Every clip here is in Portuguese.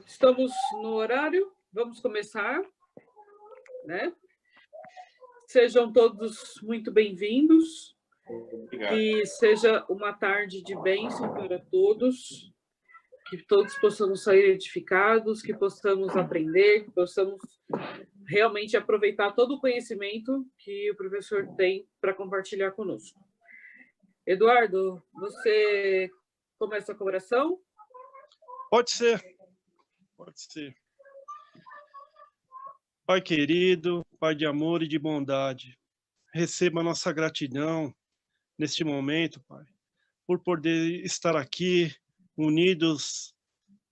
Estamos no horário, vamos começar, né? Sejam todos muito bem-vindos, que seja uma tarde de bênção para todos, que todos possamos sair edificados, que possamos aprender, que possamos realmente aproveitar todo o conhecimento que o professor tem para compartilhar conosco. Eduardo, você começa com a oração? Pode ser. Pode ser. Pai querido, Pai de amor e de bondade, receba a nossa gratidão neste momento, Pai, por poder estar aqui unidos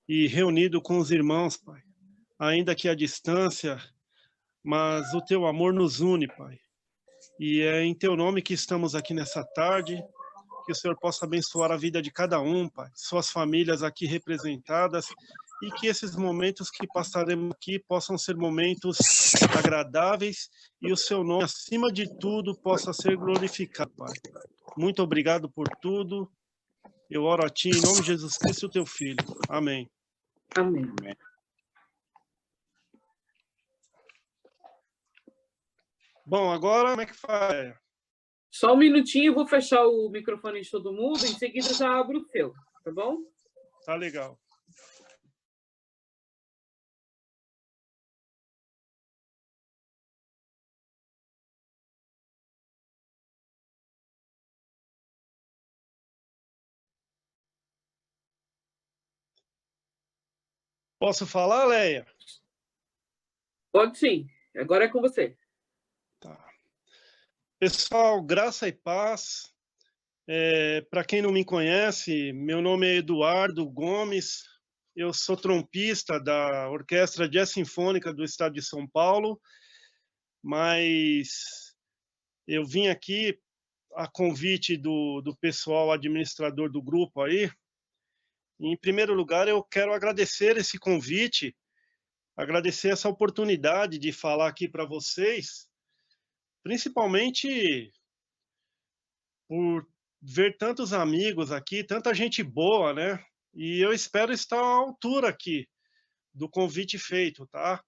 e reunido com os irmãos, Pai, ainda que à distância, mas o teu amor nos une, Pai. E é em teu nome que estamos aqui nessa tarde, que o Senhor possa abençoar a vida de cada um, Pai, suas famílias aqui representadas, e que esses momentos que passaremos aqui possam ser momentos agradáveis e o seu nome, acima de tudo, possa ser glorificado, Pai. Muito obrigado por tudo. Eu oro a Ti em nome de Jesus Cristo, teu Filho. Amém. Amém. Bom, agora como é que faz? Só um minutinho, vou fechar o microfone de todo mundo, em seguida já abro o seu, tá bom? Tá legal. Posso falar, Leia? Pode sim, agora é com você. Tá. Pessoal, graça e paz. Para quem não me conhece, meu nome é Eduardo Gomes, eu sou trompista da Orquestra Jazz Sinfônica do Estado de São Paulo, mas eu vim aqui a convite do pessoal administrador do grupo aí. Em primeiro lugar, eu quero agradecer esse convite, agradecer essa oportunidade de falar aqui para vocês, principalmente por ver tantos amigos aqui, tanta gente boa, né? E eu espero estar à altura aqui do convite feito, tá?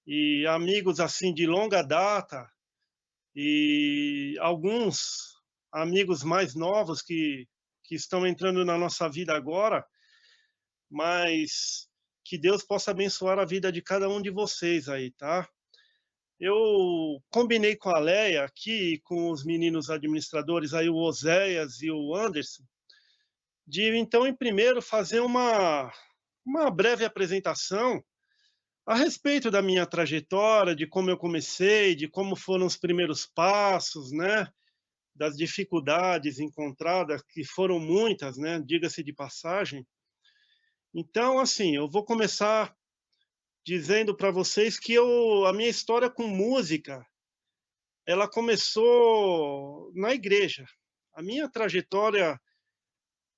E amigos assim de longa data e alguns amigos mais novos que estão entrando na nossa vida agora, mas que Deus possa abençoar a vida de cada um de vocês aí, tá? Eu combinei com a Leia aqui, com os meninos administradores, aí o Oséias e o Anderson, de então, em primeiro, fazer uma breve apresentação a respeito da minha trajetória, de como eu comecei, de como foram os primeiros passos, né? Das dificuldades encontradas, que foram muitas, né? Diga-se de passagem. Então, assim, eu vou começar dizendo para vocês que a minha história com música, ela começou na igreja. A minha trajetória,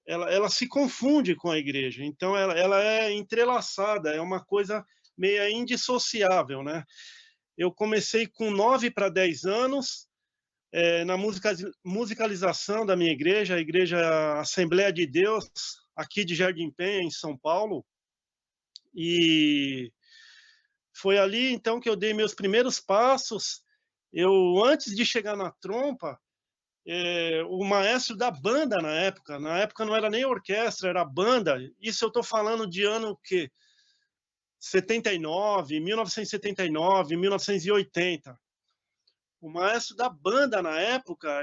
ela se confunde com a igreja. Então, ela é entrelaçada, é uma coisa meio indissociável, né? Eu comecei com 9 para 10 anos, na musicalização da minha igreja, a Igreja Assembleia de Deus, aqui de Jardim Penha, em São Paulo. E foi ali, então, que eu dei meus primeiros passos. Eu, antes de chegar na trompa, o maestro da banda na época não era nem orquestra, era banda. Isso eu estou falando de ano que 79, 1979, 1980. O maestro da banda na época,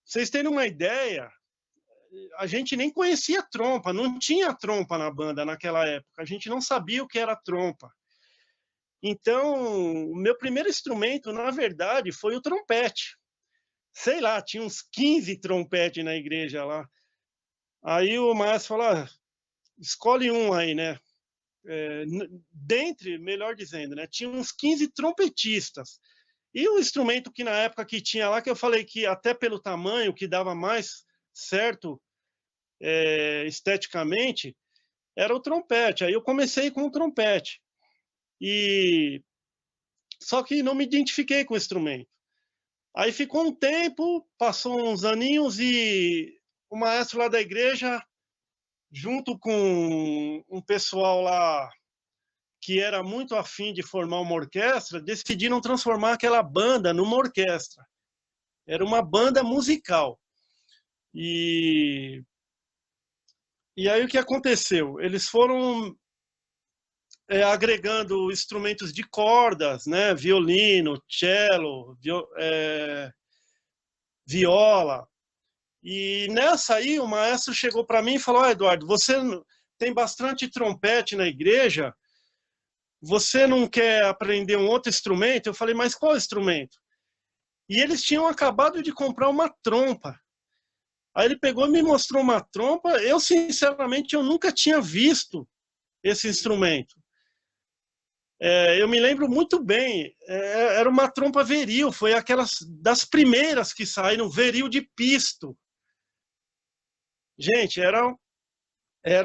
vocês terem uma ideia, a gente nem conhecia trompa, não tinha trompa na banda naquela época, a gente não sabia o que era trompa. Então, o meu primeiro instrumento, na verdade, foi o trompete. Sei lá, tinha uns 15 trompetes na igreja lá. Aí o maestro falou, escolhe um aí, né? Dentre, melhor dizendo, né? Tinha uns 15 trompetistas. E o instrumento que na época que tinha lá, que eu falei que até pelo tamanho, que dava mais certo esteticamente, era o trompete. Aí eu comecei com o trompete. Só que não me identifiquei com o instrumento. Aí ficou um tempo, passou uns aninhos e o maestro lá da igreja junto com um pessoal lá que era muito afim de formar uma orquestra, decidiram transformar aquela banda numa orquestra. Era uma banda musical. E aí o que aconteceu? Eles foram agregando instrumentos de cordas, né? Violino, cello, viola. E nessa aí o maestro chegou para mim e falou: Eduardo, você tem bastante trompete na igreja, você não quer aprender um outro instrumento? Eu falei: mas qual instrumento? E eles tinham acabado de comprar uma trompa. Aí ele pegou e me mostrou uma trompa. Eu, sinceramente, eu nunca tinha visto esse instrumento. Eu me lembro muito bem, era uma trompa Veril, foi aquelas das primeiras que saíram, Veril de pisto. Gente, era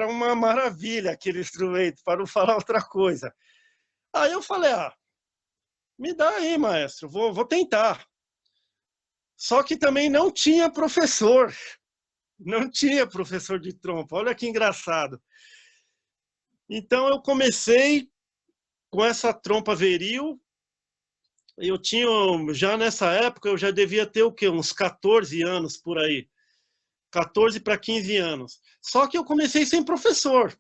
uma maravilha aquele instrumento, para não falar outra coisa. Aí eu falei: me dá aí, maestro, vou tentar. Só que também não tinha professor de trompa, olha que engraçado. Então eu comecei com essa trompa Veril. Eu tinha, já nessa época, eu já devia ter o quê? Uns 14 anos por aí. 14 para 15 anos. Só que eu comecei sem professor.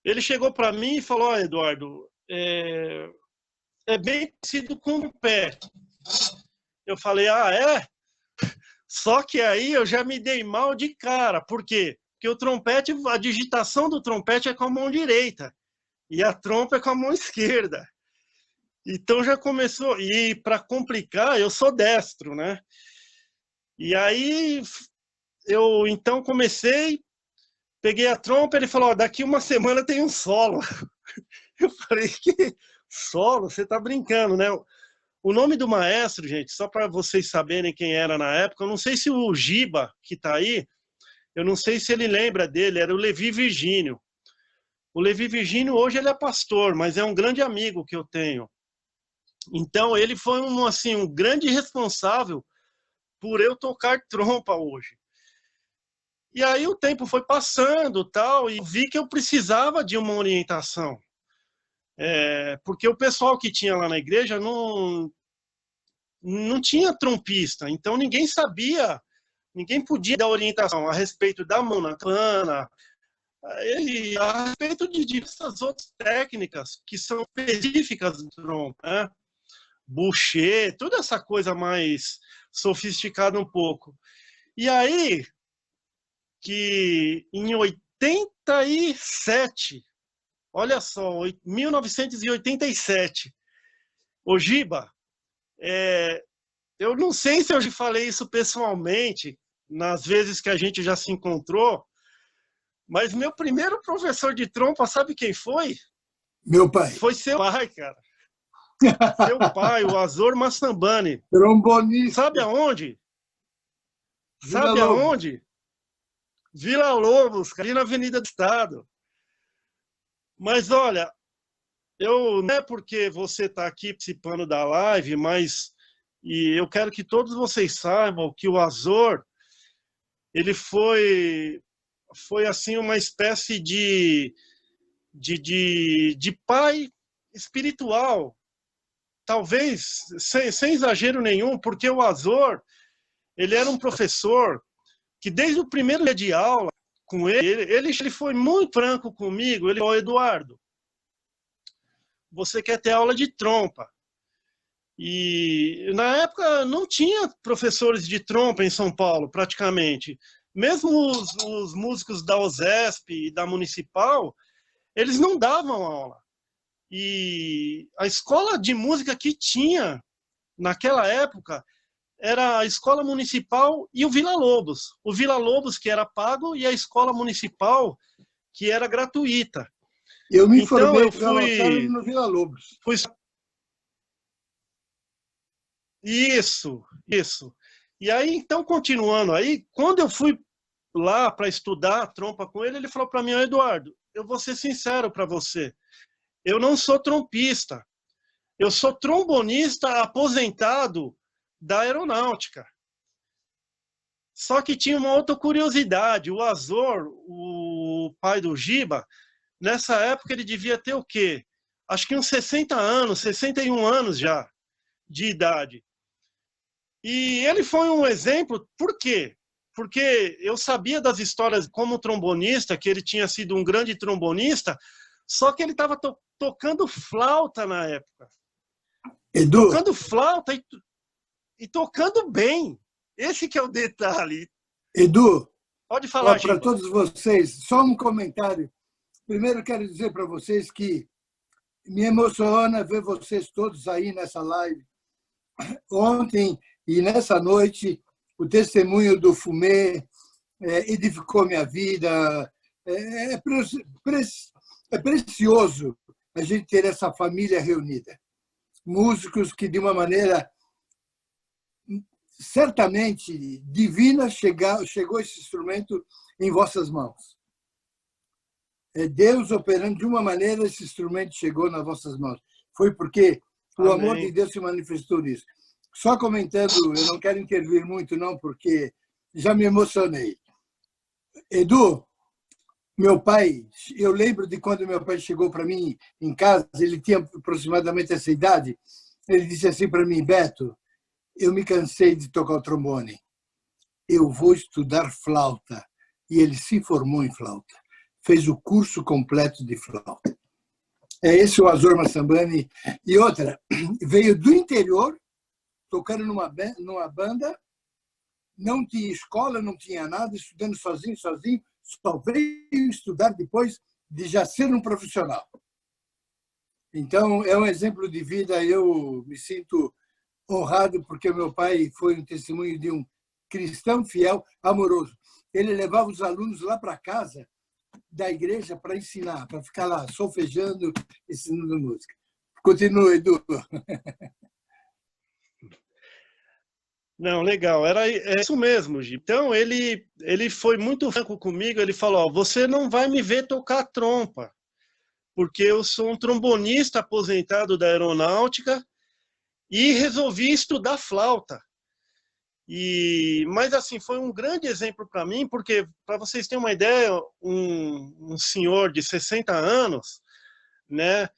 Ele chegou para mim e falou: Eduardo, é bem parecido com o trompete. Eu falei: é? Só que aí eu já me dei mal de cara. Por quê? Porque o trompete, a digitação do trompete é com a mão direita e a trompa é com a mão esquerda. Então já começou. E para complicar, eu sou destro, né? E aí eu então comecei, peguei a trompa, ele falou: daqui uma semana tem um solo. Eu falei: que solo? Você tá brincando, né? O nome do maestro, gente, só para vocês saberem quem era na época, eu não sei se o Giba, que tá aí, eu não sei se ele lembra dele, era o Levi Virgínio. O Levi Virgínio hoje ele é pastor, mas é um grande amigo que eu tenho. Então ele foi um grande responsável por eu tocar trompa hoje. E aí o tempo foi passando, tal, e vi que eu precisava de uma orientação. Porque o pessoal que tinha lá na igreja não tinha trompista, então ninguém sabia, ninguém podia dar orientação a respeito da mão na campana, e a respeito de diversas outras técnicas que são específicas do trompa, né? Boucher, toda essa coisa mais sofisticada um pouco. E aí, que em 87, olha só, 1987, o Giba, eu não sei se eu já falei isso pessoalmente, nas vezes que a gente já se encontrou, mas meu primeiro professor de trompa, sabe quem foi? Meu pai. Foi seu pai, cara. Seu pai, o Azor Massambani. Trombonista. Sabe aonde? Sabe aonde? Vila Lobos, ali na Avenida do Estado. Mas olha, não é porque você está aqui participando da live, mas eu quero que todos vocês saibam que o Azor, ele foi assim uma espécie de pai espiritual, talvez sem exagero nenhum, porque o Azor, ele era um professor que desde o primeiro dia de aula com ele foi muito franco comigo. Ele falou: Eduardo, você quer ter aula de trompa? E na época não tinha professores de trompa em São Paulo, praticamente. Mesmo os músicos da OSESP e da Municipal, eles não davam aula. E a escola de música que tinha naquela época era a escola municipal e o Vila Lobos. O Vila Lobos, que era pago, e a escola municipal, que era gratuita. Eu me formei no Vila Lobos. Isso. E aí, então, continuando aí, quando eu fui lá para estudar a trompa com ele, ele falou para mim: Eduardo, eu vou ser sincero para você, eu não sou trompista, eu sou trombonista aposentado da aeronáutica. Só que tinha uma outra curiosidade. O Azor, o pai do Giba, nessa época ele devia ter o quê? Acho que uns 60 anos, 61 anos já de idade. E ele foi um exemplo, por quê? Porque eu sabia das histórias como trombonista, que ele tinha sido um grande trombonista, só que ele estava tocando flauta na época. Edu, Tocando flauta e tocando bem. Esse que é o detalhe. Edu, Pode falar, para Giba. todos vocês, só um comentário. Primeiro, quero dizer para vocês que me emociona ver vocês todos aí nessa live. Ontem e nessa noite, o testemunho do Fumê edificou minha vida. É precioso a gente ter essa família reunida. Músicos que, de uma maneira certamente divina, chegou esse instrumento em vossas mãos. É Deus operando de uma maneira, esse instrumento chegou nas vossas mãos. Foi porque o amor de Deus se manifestou nisso. Só comentando, eu não quero intervir muito, não, porque já me emocionei. Edu, meu pai, eu lembro de quando meu pai chegou para mim em casa, ele tinha aproximadamente essa idade, ele disse assim para mim: Beto, eu me cansei de tocar o trombone, eu vou estudar flauta. E ele se formou em flauta, fez o curso completo de flauta. É esse o Azor Massambani. E outra, veio do interior, tocando numa banda, não tinha escola, não tinha nada, estudando sozinho, só veio estudar depois de já ser um profissional. Então, é um exemplo de vida. Eu me sinto honrado porque meu pai foi um testemunho de um cristão fiel, amoroso. Ele levava os alunos lá para casa da igreja para ensinar, para ficar lá solfejando, ensinando música. Continua, Edu. Não, legal, é isso mesmo, Gi. Então, ele foi muito franco comigo, ele falou: ó, você não vai me ver tocar trompa, porque eu sou um trombonista aposentado da aeronáutica e resolvi estudar flauta. Mas, assim, foi um grande exemplo para mim, porque, para vocês terem uma ideia, um senhor de 60 anos, né,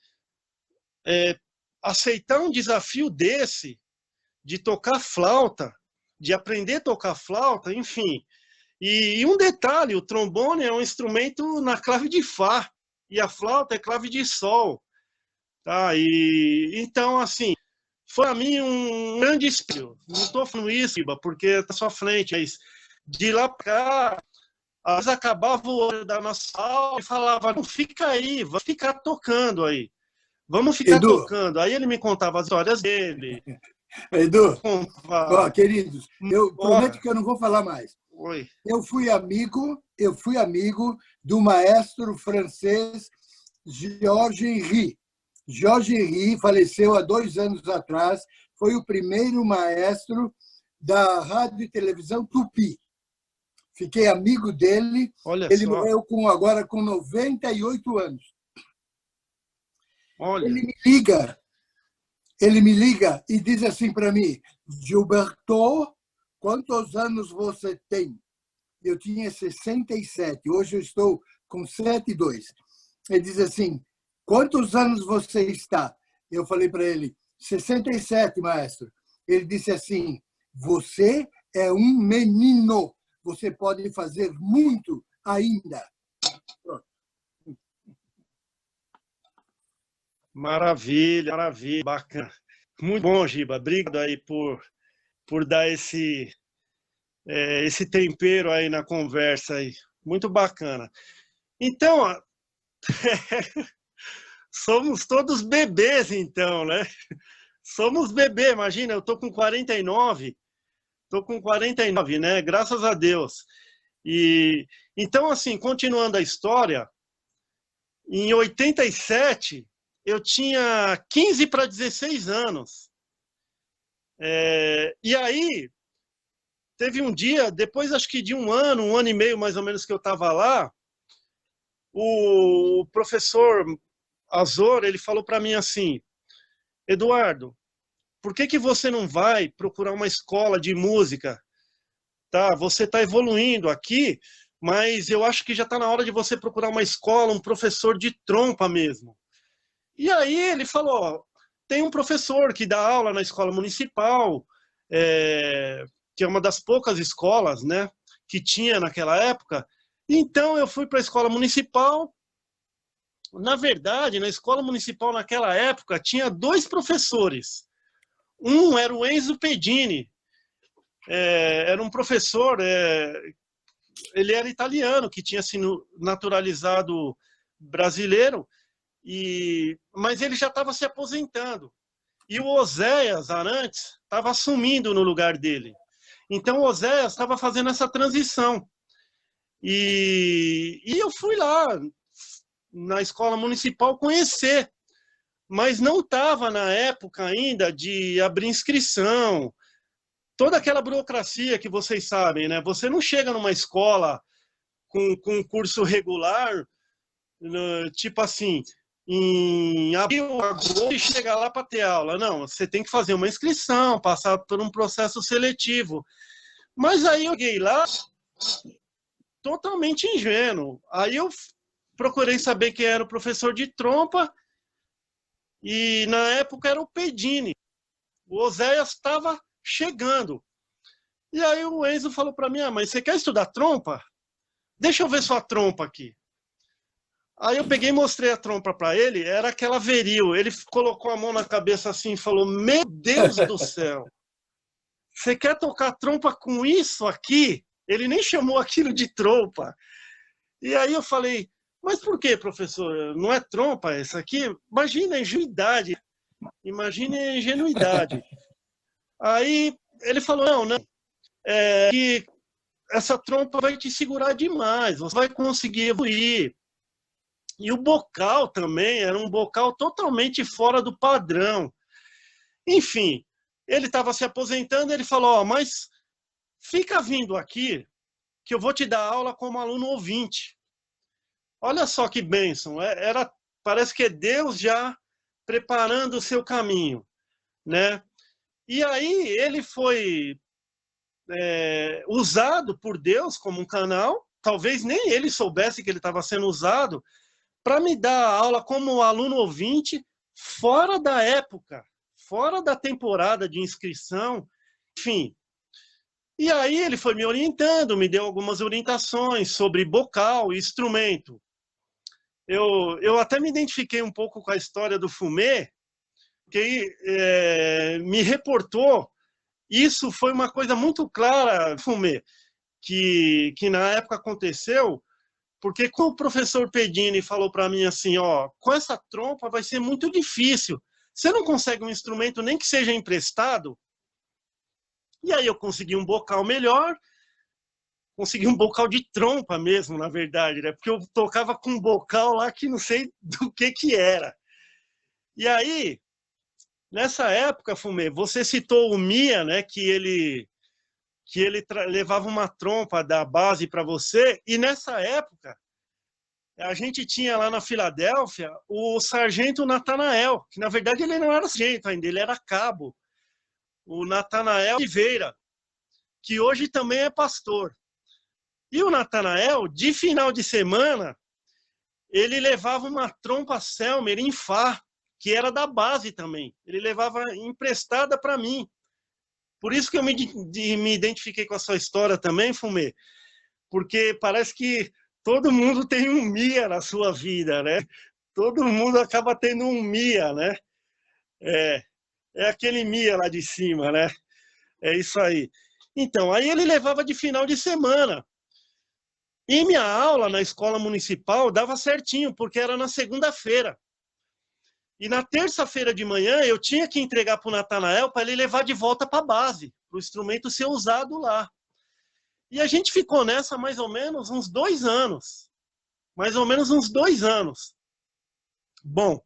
aceitar um desafio desse, de tocar flauta, de aprender a tocar flauta, enfim. E um detalhe, o trombone é um instrumento na clave de Fá, e a flauta é clave de Sol. Tá? Então, assim, foi para mim um grande espírito. Não estou falando isso, porque está à sua frente, mas de lá para cá, às vezes acabava o horário da nossa aula e falava: não, fica aí, vai ficar tocando aí. Vamos ficar Edu, tocando. Aí ele me contava as histórias dele. Edu, queridos, eu prometo que eu não vou falar mais. Oi. Eu fui amigo do maestro francês Georges Henry. Georges Henry faleceu há 2 anos atrás, foi o primeiro maestro da rádio e televisão Tupi. Fiquei amigo dele. Olha ele só. Morreu agora com 98 anos. Olha. Ele me liga e diz assim para mim: Gilberto, quantos anos você tem? Eu tinha 67, hoje eu estou com 72. Ele diz assim: quantos anos você está? Eu falei para ele: 67, maestro. Ele disse assim: você é um menino, você pode fazer muito ainda. Maravilha, maravilha, bacana. Muito bom, Giba. Obrigado aí por dar esse tempero aí na conversa aí. Muito bacana. Então, somos todos bebês, então, né? Somos bebê, imagina, eu tô com 49. Tô com 49, né? Graças a Deus. Então, assim, continuando a história, em 87, eu tinha 15 para 16 anos. E aí, teve um dia, depois acho que de um ano e meio mais ou menos que eu estava lá, o professor Azor, ele falou para mim assim: Eduardo, por que você não vai procurar uma escola de música tá? Você está evoluindo aqui, mas eu acho que já está na hora de você procurar uma escola, um professor de trompa mesmo. E aí ele falou, ó, tem um professor que dá aula na escola municipal, que é uma das poucas escolas, né, que tinha naquela época. Então eu fui para a escola municipal. Na verdade, na escola municipal naquela época tinha 2 professores. Um era o Enzo Pedini, era um professor, ele era italiano, que tinha sido naturalizado brasileiro, mas ele já estava se aposentando. E o Oséias Arantes estava assumindo no lugar dele. Então o Oséias estava fazendo essa transição. E eu fui lá na escola municipal conhecer, mas não estava na época ainda de abrir inscrição, toda aquela burocracia que vocês sabem, né? Você não chega numa escola com um curso regular, tipo assim, em abril, agosto, e chegar lá para ter aula. Não, você tem que fazer uma inscrição, passar por um processo seletivo. Mas aí eu cheguei lá totalmente ingênuo. Aí eu procurei saber quem era o professor de trompa, e na época era o Pedini. O Oséias estava chegando. E aí o Enzo falou para mim, mas você quer estudar trompa? Deixa eu ver sua trompa aqui. Aí eu peguei e mostrei a trompa para ele, era aquela veril. Ele colocou a mão na cabeça assim e falou, meu Deus do céu, você quer tocar trompa com isso aqui? Ele nem chamou aquilo de trompa. E aí eu falei, mas por que, professor? Não é trompa essa aqui? Imagina a ingenuidade. Imagine a ingenuidade. Aí ele falou, não, que essa trompa vai te segurar demais, você vai conseguir evoluir. E o bocal também era um bocal totalmente fora do padrão. Enfim, ele estava se aposentando, ele falou, mas fica vindo aqui que eu vou te dar aula como aluno ouvinte. Olha só que bênção, parece que é Deus já preparando o seu caminho, né? E aí ele foi usado por Deus como um canal, talvez nem ele soubesse que ele estava sendo usado, para me dar aula como aluno ouvinte, fora da época, fora da temporada de inscrição, enfim. E aí ele foi me orientando, me deu algumas orientações sobre bocal e instrumento. Eu até me identifiquei um pouco com a história do Fumê, que me reportou. Isso foi uma coisa muito clara, Fumê, que na época aconteceu, porque quando o professor Pedini falou para mim assim, ó, com essa trompa vai ser muito difícil, você não consegue um instrumento nem que seja emprestado? E aí eu consegui um bocal melhor, consegui um bocal de trompa mesmo, na verdade, né? Porque eu tocava com um bocal lá que não sei do que era. E aí, nessa época, Fumê, você citou o Mia, né? Que ele levava uma trompa da base para você, e nessa época a gente tinha lá na Filadélfia o sargento Natanael, que na verdade ele não era sargento ainda, ele era cabo, o Natanael Oliveira, que hoje também é pastor. E o Natanael, de final de semana, ele levava uma trompa Selmer em Fá, que era da base também, ele levava emprestada para mim. Por isso que eu me identifiquei com a sua história também, Fumê, porque parece que todo mundo tem um Mia na sua vida, né? Todo mundo acaba tendo um Mia, né? É aquele Mia lá de cima, né? É isso aí. Então, aí ele levava de final de semana. E minha aula na escola municipal dava certinho, porque era na segunda-feira. E na terça-feira de manhã eu tinha que entregar para o Natanael para ele levar de volta para a base, para o instrumento ser usado lá. E a gente ficou nessa mais ou menos uns 2 anos. Mais ou menos uns 2 anos. Bom,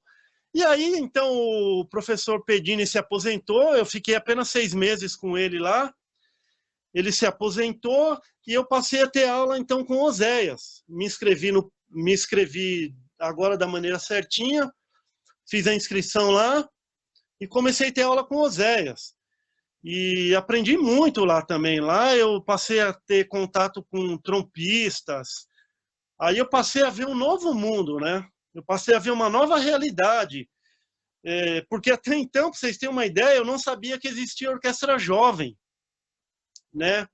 e aí então o professor Pedini se aposentou, eu fiquei apenas 6 meses com ele lá. Ele se aposentou e eu passei a ter aula então com Oséias. Me inscrevi agora da maneira certinha, fiz a inscrição lá e comecei a ter aula com Oséias. E aprendi muito lá também. Lá eu passei a ter contato com trompistas. Aí eu passei a ver um novo mundo, né? Eu passei a ver uma nova realidade. Porque até então, para vocês terem uma ideia, eu não sabia que existia orquestra jovem, né?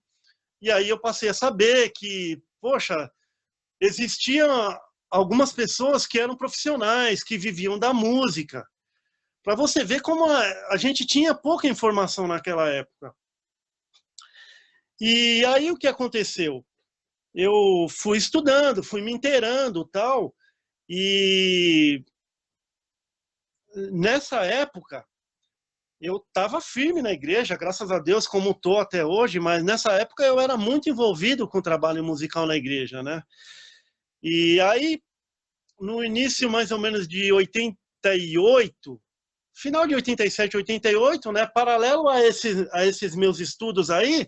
E aí eu passei a saber que, poxa, existiam algumas pessoas que eram profissionais, que viviam da música. Para você ver como a gente tinha pouca informação naquela época. E aí o que aconteceu? Eu fui estudando, fui me inteirando, tal, e nessa época eu estava firme na igreja, graças a Deus, como estou até hoje, mas nessa época eu era muito envolvido com o trabalho musical na igreja, né? E aí, no início mais ou menos de 88, final de 87, 88, né, paralelo a esses meus estudos aí,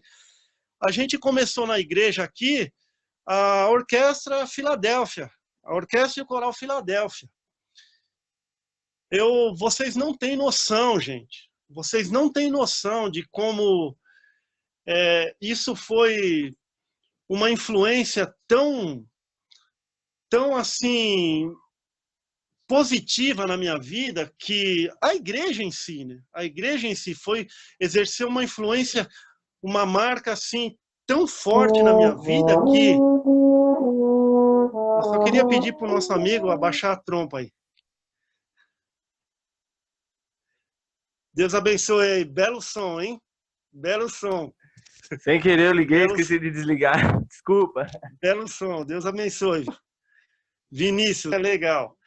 a gente começou na igreja aqui a Orquestra Filadélfia, a Orquestra e o Coral Filadélfia. Vocês não têm noção, gente. Vocês não têm noção de como isso foi uma influência tão assim positiva na minha vida, que a igreja em si, né? A igreja em si exerceu uma influência, uma marca assim tão forte na minha vida que eu só queria pedir para o nosso amigo abaixar a trompa aí. Deus abençoe aí. Belo som, hein? Belo som. Sem querer eu liguei, esqueci de desligar. Desculpa. Belo som. Deus abençoe. Vinícius, é legal.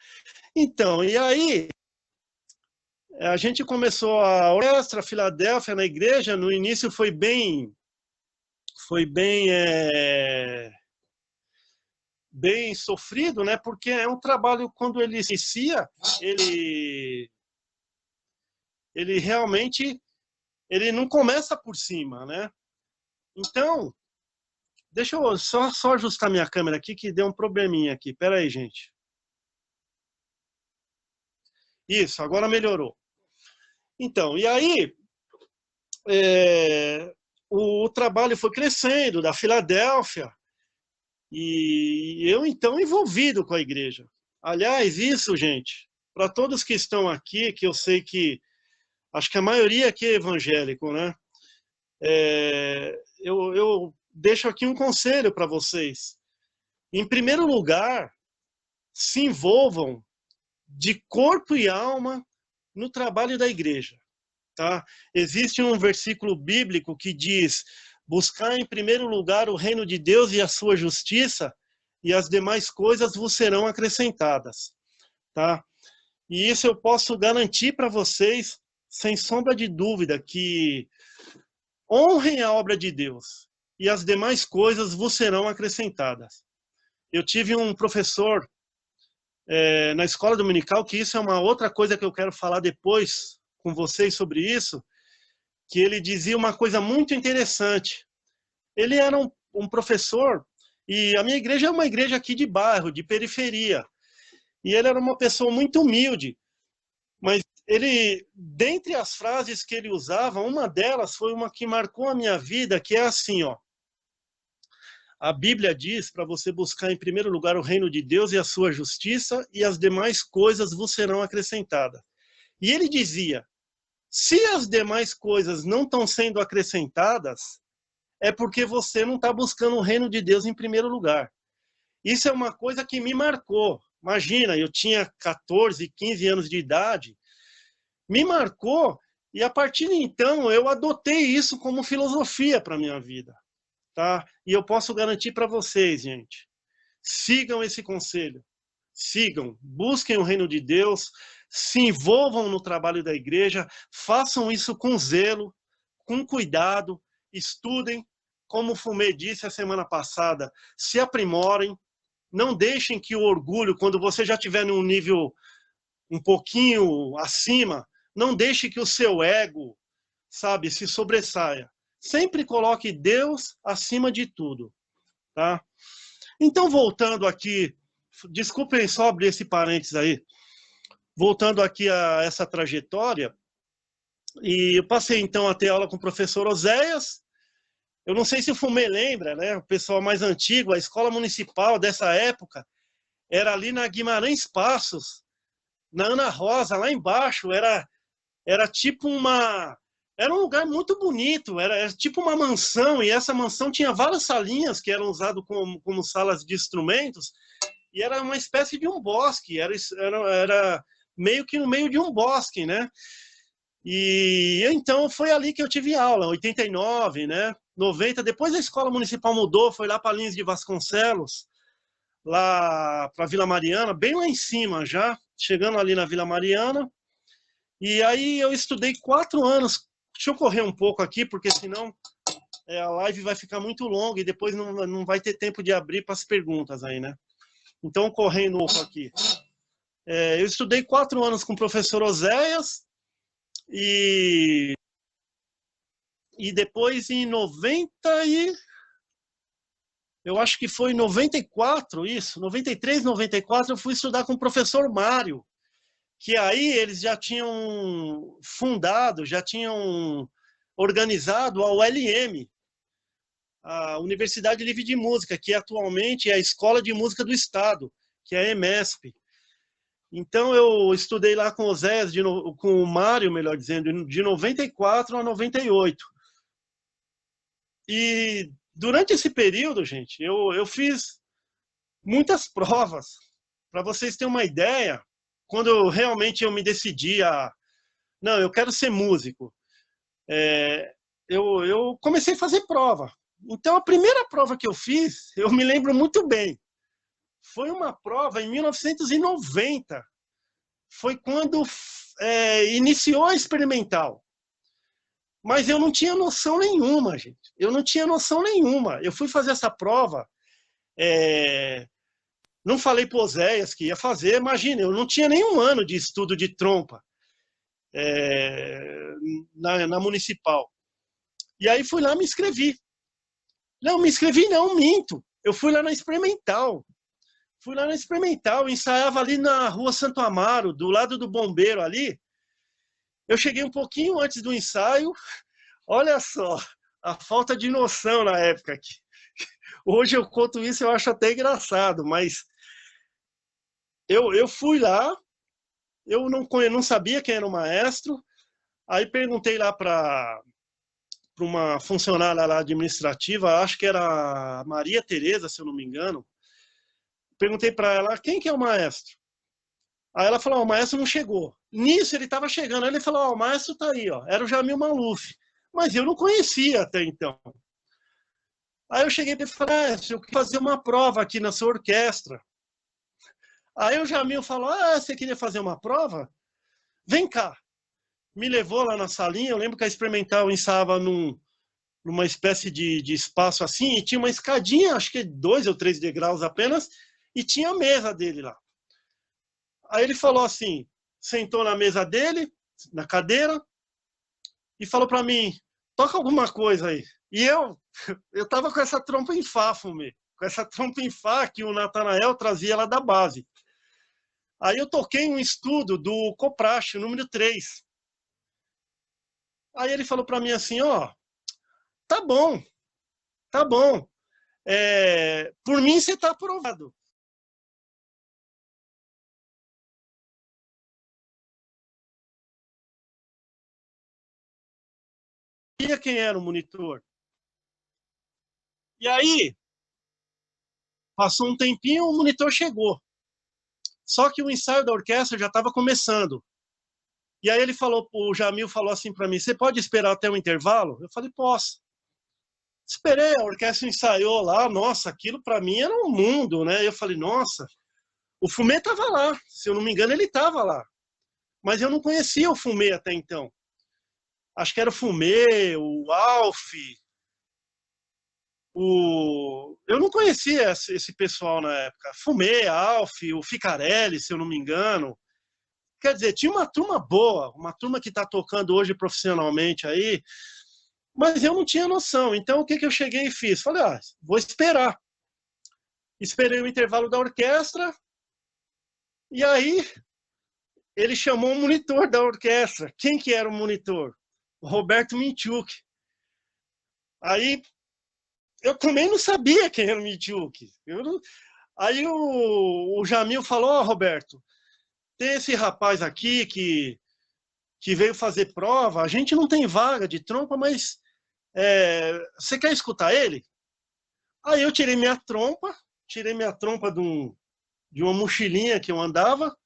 Então, e aí a gente começou a Orquestra Filadélfia na igreja. No início foi bem sofrido, né? Porque é um trabalho, quando ele inicia, ele realmente não começa por cima, né? Então, deixa eu só ajustar minha câmera aqui, que deu um probleminha aqui. Pera aí, gente. Isso, agora melhorou. Então, e aí o trabalho foi crescendo da Filadélfia e eu então envolvido com a igreja. Aliás, isso, gente, para todos que estão aqui, que eu sei que acho que a maioria aqui é evangélico, né? Eu deixo aqui um conselho para vocês. Em primeiro lugar, se envolvam de corpo e alma no trabalho da igreja, tá? Existe um versículo bíblico que diz: buscar em primeiro lugar o reino de Deus e a sua justiça, e as demais coisas vos serão acrescentadas, tá? E isso eu posso garantir para vocês, sem sombra de dúvida, que honrem a obra de Deus e as demais coisas vos serão acrescentadas. Eu tive um professor na escola dominical, que isso é uma outra coisa que eu quero falar depois com vocês sobre isso, que ele dizia uma coisa muito interessante. Ele era um professor, e a minha igreja é uma igreja aqui de bairro, de periferia, e ele era uma pessoa muito humilde, mas ele, dentre as frases que ele usava, uma delas foi uma que marcou a minha vida, que é assim, ó: a Bíblia diz para você buscar em primeiro lugar o reino de Deus e a sua justiça, e as demais coisas vos serão acrescentadas. E ele dizia: se as demais coisas não estão sendo acrescentadas, é porque você não está buscando o reino de Deus em primeiro lugar. Isso é uma coisa que me marcou. Imagina, eu tinha 14, 15 anos de idade, me marcou, e a partir de então eu adotei isso como filosofia para a minha vida. Tá? E eu posso garantir para vocês, gente, sigam esse conselho, sigam, busquem o reino de Deus, se envolvam no trabalho da igreja, façam isso com zelo, com cuidado, estudem, como o Fumê disse a semana passada, se aprimorem, não deixem que o orgulho, quando você já estiver num nível um pouquinho acima, não deixe que o seu ego, sabe, se sobressaia. Sempre coloque Deus acima de tudo, tá? Então, voltando aqui, desculpem só abrir esse parênteses aí, voltando aqui a essa trajetória, E eu passei, então, a ter aula com o professor Oséias. Eu não sei se o Fumê lembra, né? O pessoal mais antigo, a escola municipal dessa época era ali na Guimarães Passos, na Ana Rosa, lá embaixo. Era tipo uma... Era um lugar muito bonito, era tipo uma mansão, e essa mansão tinha várias salinhas que eram usadas como salas de instrumentos, e era uma espécie de um bosque, era meio que no meio de um bosque, né? E então foi ali que eu tive aula, 89, né? 90, depois a escola municipal mudou, foi lá para Lins de Vasconcelos, lá para Vila Mariana, bem lá em cima já, chegando ali na Vila Mariana. E aí eu estudei 4 anos. Deixa eu correr um pouco aqui, porque senão a live vai ficar muito longa e depois não vai ter tempo de abrir para as perguntas aí, né? Então, correndo um pouco aqui. Eu estudei 4 anos com o professor Oséias e depois em 90 e... Eu acho que foi em 94, isso, 93, 94, eu fui estudar com o professor Mário, que aí eles já tinham fundado, já tinham organizado a ULM, a Universidade Livre de Música, que atualmente é a Escola de Música do Estado, que é a EMESP. Então eu estudei lá com o Zé, com o Mário, melhor dizendo, de 94 a 98. E durante esse período, gente, eu fiz muitas provas. Para vocês terem uma ideia, quando eu me decidi não, eu quero ser músico, eu comecei a fazer prova. Então, a primeira prova que eu fiz, eu me lembro muito bem, foi uma prova em 1990. Foi quando iniciou a experimental. Mas eu não tinha noção nenhuma, gente. Eu não tinha noção nenhuma. Eu fui fazer essa prova, não falei para o Oséias que ia fazer, imagina, eu não tinha nenhum ano de estudo de trompa na municipal. E aí fui lá e me inscrevi. Não, minto. Eu fui lá na experimental. Ensaiava ali na Rua Santo Amaro, do lado do bombeiro ali. Eu cheguei um pouquinho antes do ensaio. Olha só, a falta de noção na época. Hoje eu conto isso, eu acho até engraçado, mas eu fui lá, eu não sabia quem era o maestro, aí perguntei lá para uma funcionária lá administrativa, acho que era a Maria Tereza, se eu não me engano, perguntei para ela, quem que é o maestro? Aí ela falou, o maestro não chegou. Nisso ele estava chegando, aí ele falou, o maestro está aí, ó. Era o Jamil Maluf, mas eu não conhecia até então. Aí eu cheguei para ele e falei, eu queria fazer uma prova aqui na sua orquestra. Aí o Jamil falou, você queria fazer uma prova? Vem cá. Me levou lá na salinha, eu lembro que a experimental ensaiava numa espécie de espaço assim, e tinha uma escadinha, acho que 2 ou 3 degraus apenas, e tinha a mesa dele lá. Aí ele falou assim, sentou na mesa dele, na cadeira, e falou para mim, toca alguma coisa aí. E eu tava com essa trompa em Fá, Fumê, com essa trompa em Fá que o Natanael trazia lá da base. Aí eu toquei um estudo do Coprache, número 3. Aí ele falou para mim assim, tá bom. Por mim você tá aprovado. Quem era o monitor? E aí, passou um tempinho, o monitor chegou. Só que o ensaio da orquestra já estava começando. E aí o Jamil falou assim para mim, você pode esperar até o intervalo? Eu falei, posso. Esperei, a orquestra ensaiou lá, nossa, aquilo para mim era um mundo, né? Eu falei, nossa, o Fumê estava lá, se eu não me engano ele estava lá. Mas eu não conhecia o Fumê até então. Acho que era o Fumê, o Alf, eu não conhecia esse pessoal na época. Fumê, Alf, o Ficarelli, se eu não me engano. Quer dizer, tinha uma turma boa, uma turma que está tocando hoje profissionalmente aí, mas eu não tinha noção. Então, o que eu cheguei e fiz? Falei, vou esperar. Esperei o intervalo da orquestra, e aí ele chamou o monitor da orquestra. Quem que era o monitor? Roberto Minchuk. Aí eu também não sabia quem era o Minchuk. Aí o Jamil falou, ó, Roberto, tem esse rapaz aqui que veio fazer prova, a gente não tem vaga de trompa, mas você quer escutar ele? Aí eu tirei minha trompa de uma mochilinha que eu andava,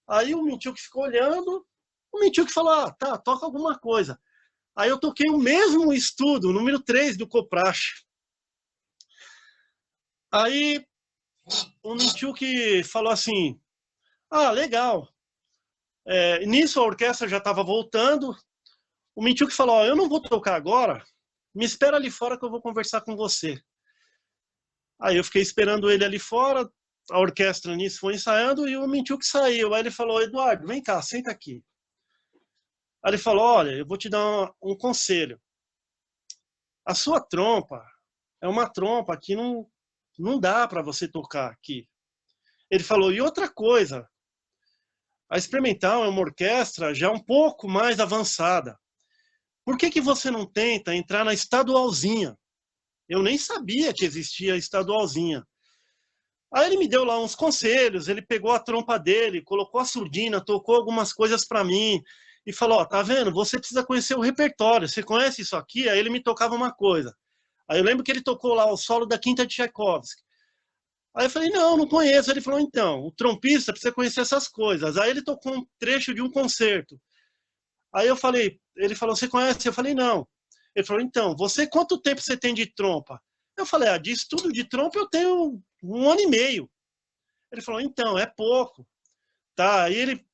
aí o Minchuk ficou olhando, o Minchuk falou, ah, tá, toca alguma coisa. Aí eu toquei o mesmo estudo, o número 3 do Coprache. Aí o Minchuk falou assim, ah, legal. Nisso a orquestra já estava voltando, o Minchuk falou, ó, eu não vou tocar agora, me espera ali fora que eu vou conversar com você. Aí eu fiquei esperando ele ali fora, a orquestra nisso foi ensaiando e o Minchuk saiu. Aí ele falou, Eduardo, vem cá, senta aqui. Aí ele falou, olha, eu vou te dar um conselho. A sua trompa é uma trompa que não dá para você tocar aqui. Ele falou, e outra coisa, a experimental é uma orquestra já um pouco mais avançada. Por que você não tenta entrar na estadualzinha? Eu nem sabia que existia a estadualzinha. Aí ele me deu lá uns conselhos, ele pegou a trompa dele, colocou a surdina, tocou algumas coisas para mim e falou, ó, tá vendo, você precisa conhecer o repertório, você conhece isso aqui? Aí ele me tocava uma coisa. Aí eu lembro que ele tocou lá o solo da Quinta de Tchaikovsky. Aí eu falei, não conheço. Ele falou, então, o trompista precisa conhecer essas coisas. Aí ele tocou um trecho de um concerto. Aí eu falei, ele falou, você conhece? Eu falei, não. Ele falou, então, quanto tempo você tem de trompa? Eu falei, de estudo de trompa eu tenho 1 ano e meio. Ele falou, então, é pouco. Tá, aí ele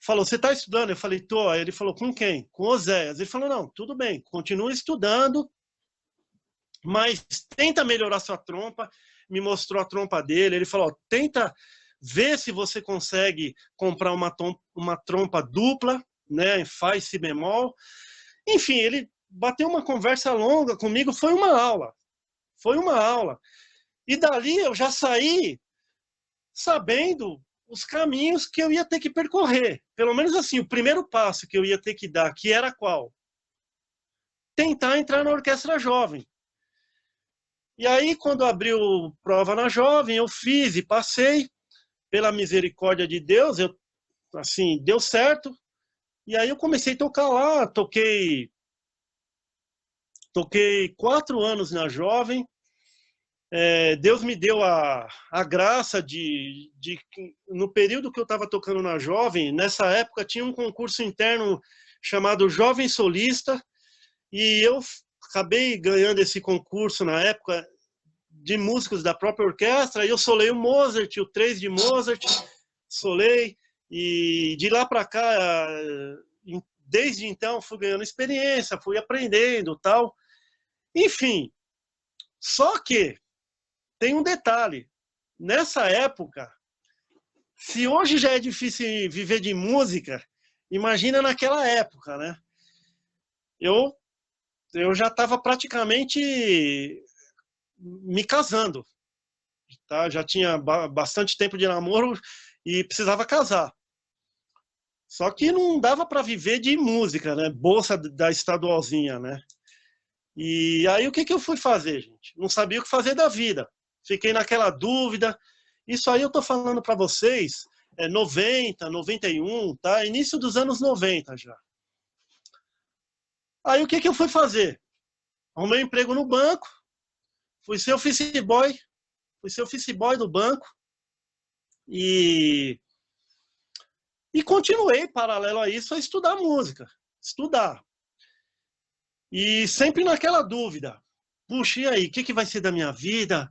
falou, você está estudando? Eu falei, tô. Aí ele falou, com quem? Com o Oséias. Ele falou, não, tudo bem, continua estudando, mas tenta melhorar sua trompa. Me mostrou a trompa dele, ele falou, tenta ver se você consegue comprar uma trompa dupla, né, em Fá e Si bemol. Enfim, ele bateu uma conversa longa comigo, foi uma aula. E dali eu já saí sabendo os caminhos que eu ia ter que percorrer. Pelo menos assim, o primeiro passo que eu ia ter que dar, que era qual? Tentar entrar na orquestra jovem. E aí, quando abriu prova na jovem, eu fiz e passei. Pela misericórdia de Deus, assim, deu certo. E aí eu comecei a tocar lá, toquei 4 anos na jovem. Deus me deu a graça de no período que eu estava tocando na jovem, nessa época tinha um concurso interno chamado Jovem Solista, e eu acabei ganhando esse concurso na época de músicos da própria orquestra, e eu solei o Mozart, o 3 de Mozart, solei, e de lá para cá, desde então, fui ganhando experiência, fui aprendendo, tal. Enfim, só que tem um detalhe. Nessa época, se hoje já é difícil viver de música, imagina naquela época, né? Eu já estava praticamente me casando, tá? Já tinha bastante tempo de namoro e precisava casar. Só que não dava para viver de música, né? Bolsa da estadualzinha, né? E aí o que eu fui fazer, gente? Não sabia o que fazer da vida. Fiquei naquela dúvida. Isso aí eu tô falando para vocês, 90, 91, tá? Início dos anos 90 já. Aí o que eu fui fazer? Arrumei um emprego no banco, fui ser office boy do banco e continuei, paralelo a isso, a estudar música, E sempre naquela dúvida, puxa, e aí, o que vai ser da minha vida?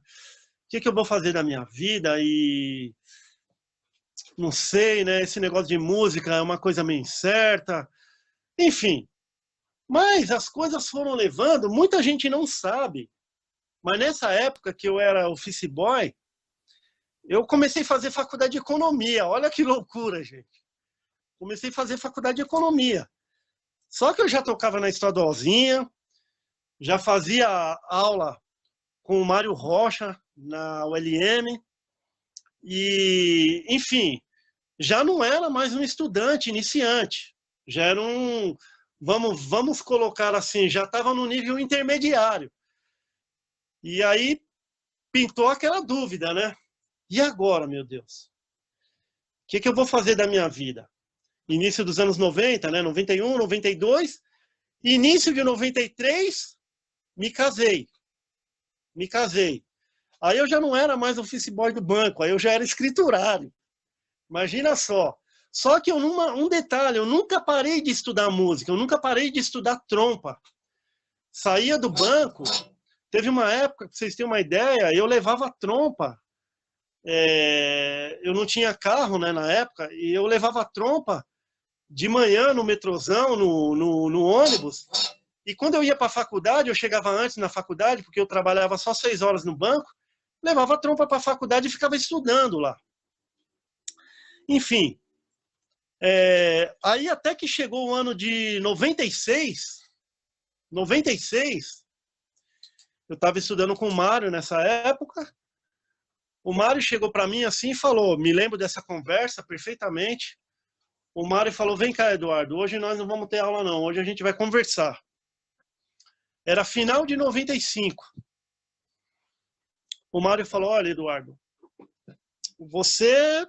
O que eu vou fazer da minha vida? E não sei, né? Esse negócio de música é uma coisa meio incerta. Enfim, mas as coisas foram levando, muita gente não sabe, mas nessa época que eu era office boy, eu comecei a fazer faculdade de economia. Olha que loucura, gente. Comecei a fazer faculdade de economia. Só que eu já tocava na estadualzinha, já fazia aula com o Mário Rocha na ULM, e, enfim, já não era mais um estudante iniciante, já era um vamos colocar assim, já estava no nível intermediário. E aí pintou aquela dúvida, né? E agora, meu Deus? O que eu vou fazer da minha vida? Início dos anos 90, né? 91, 92. Início de 93, me casei. Aí eu já não era mais office boy do banco, aí eu já era escriturário. Imagina só. Só que um detalhe, eu nunca parei de estudar música, eu nunca parei de estudar trompa. Saía do banco, teve uma época, pra vocês terem uma ideia, eu levava trompa. Eu não tinha carro, né, na época, e eu levava trompa de manhã no metrozão, no ônibus. E quando eu ia para a faculdade, eu chegava antes na faculdade, porque eu trabalhava só 6 horas no banco, levava trompa para a faculdade e ficava estudando lá. Enfim, aí até que chegou o ano de 96, eu estava estudando com o Mário nessa época. O Mário chegou para mim assim e falou, me lembro dessa conversa perfeitamente. O Mário falou, vem cá, Eduardo, hoje nós não vamos ter aula não, hoje a gente vai conversar. Era final de 95. O Mário falou, olha, Eduardo, você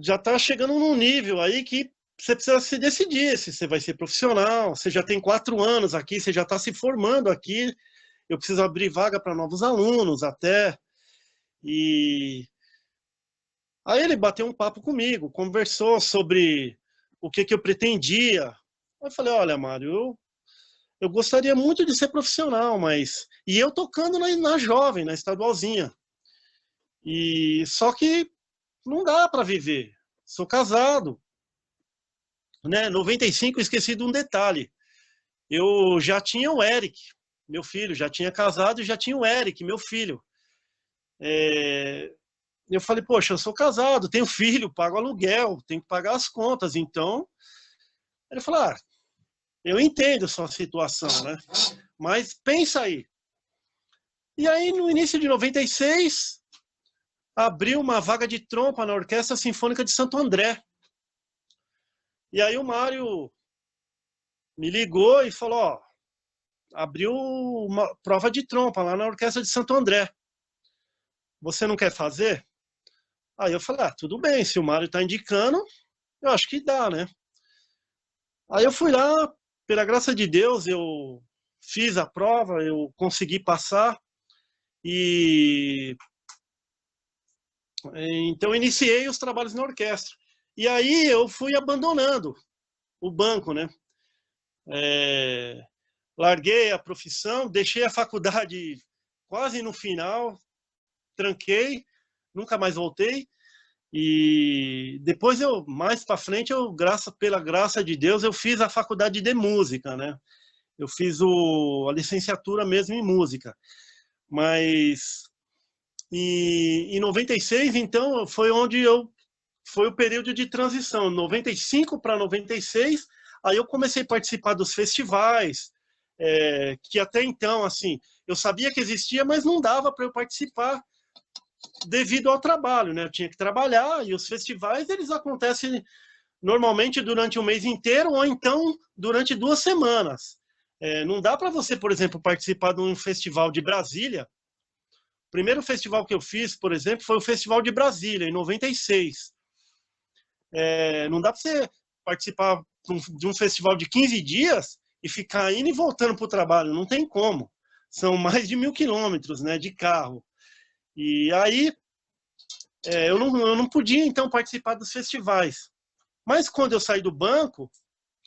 já está chegando num nível aí que você precisa se decidir se você vai ser profissional, você já tem 4 anos aqui, você já está se formando aqui, eu preciso abrir vaga para novos alunos até. E aí ele bateu um papo comigo, conversou sobre o que eu pretendia. Eu falei, olha, Mário, eu gostaria muito de ser profissional, mas... E eu tocando na jovem, na estadualzinha. E só que não dá para viver. Sou casado. Né? 95, esqueci de um detalhe. Eu já tinha o Eric, meu filho, já tinha casado e já tinha o Eric, meu filho. Eu falei, poxa, eu sou casado, tenho filho, pago aluguel, tenho que pagar as contas. Então, ele falou, eu entendo a sua situação, né? Mas pensa aí. E aí, no início de 96, abriu uma vaga de trompa na Orquestra Sinfônica de Santo André. E aí o Mário me ligou e falou, abriu uma prova de trompa lá na Orquestra de Santo André. Você não quer fazer? Aí eu falei, tudo bem, se o Mário está indicando, eu acho que dá, né? Aí eu fui lá, pela graça de Deus, eu fiz a prova, eu consegui passar e então iniciei os trabalhos na orquestra. E aí eu fui abandonando o banco, né? Larguei a profissão, deixei a faculdade quase no final, tranquei, nunca mais voltei. E depois mais para frente, pela graça de Deus, eu fiz a faculdade de música, né? Eu fiz a licenciatura mesmo em música. Mas em 96, então, foi o período de transição, 95 para 96, aí eu comecei a participar dos festivais, que até então, assim, eu sabia que existia, mas não dava para eu participar devido ao trabalho, né? Eu tinha que trabalhar e os festivais, eles acontecem normalmente durante um mês inteiro ou então durante 2 semanas. Não dá para você, por exemplo, participar de um festival de Brasília. O primeiro festival que eu fiz, por exemplo, foi o Festival de Brasília, em 96. Não dá para você participar de um festival de 15 dias e ficar indo e voltando para o trabalho. Não tem como. São mais de 1.000 quilômetros, né, de carro. E aí, eu não podia, então, participar dos festivais. Mas quando eu saí do banco,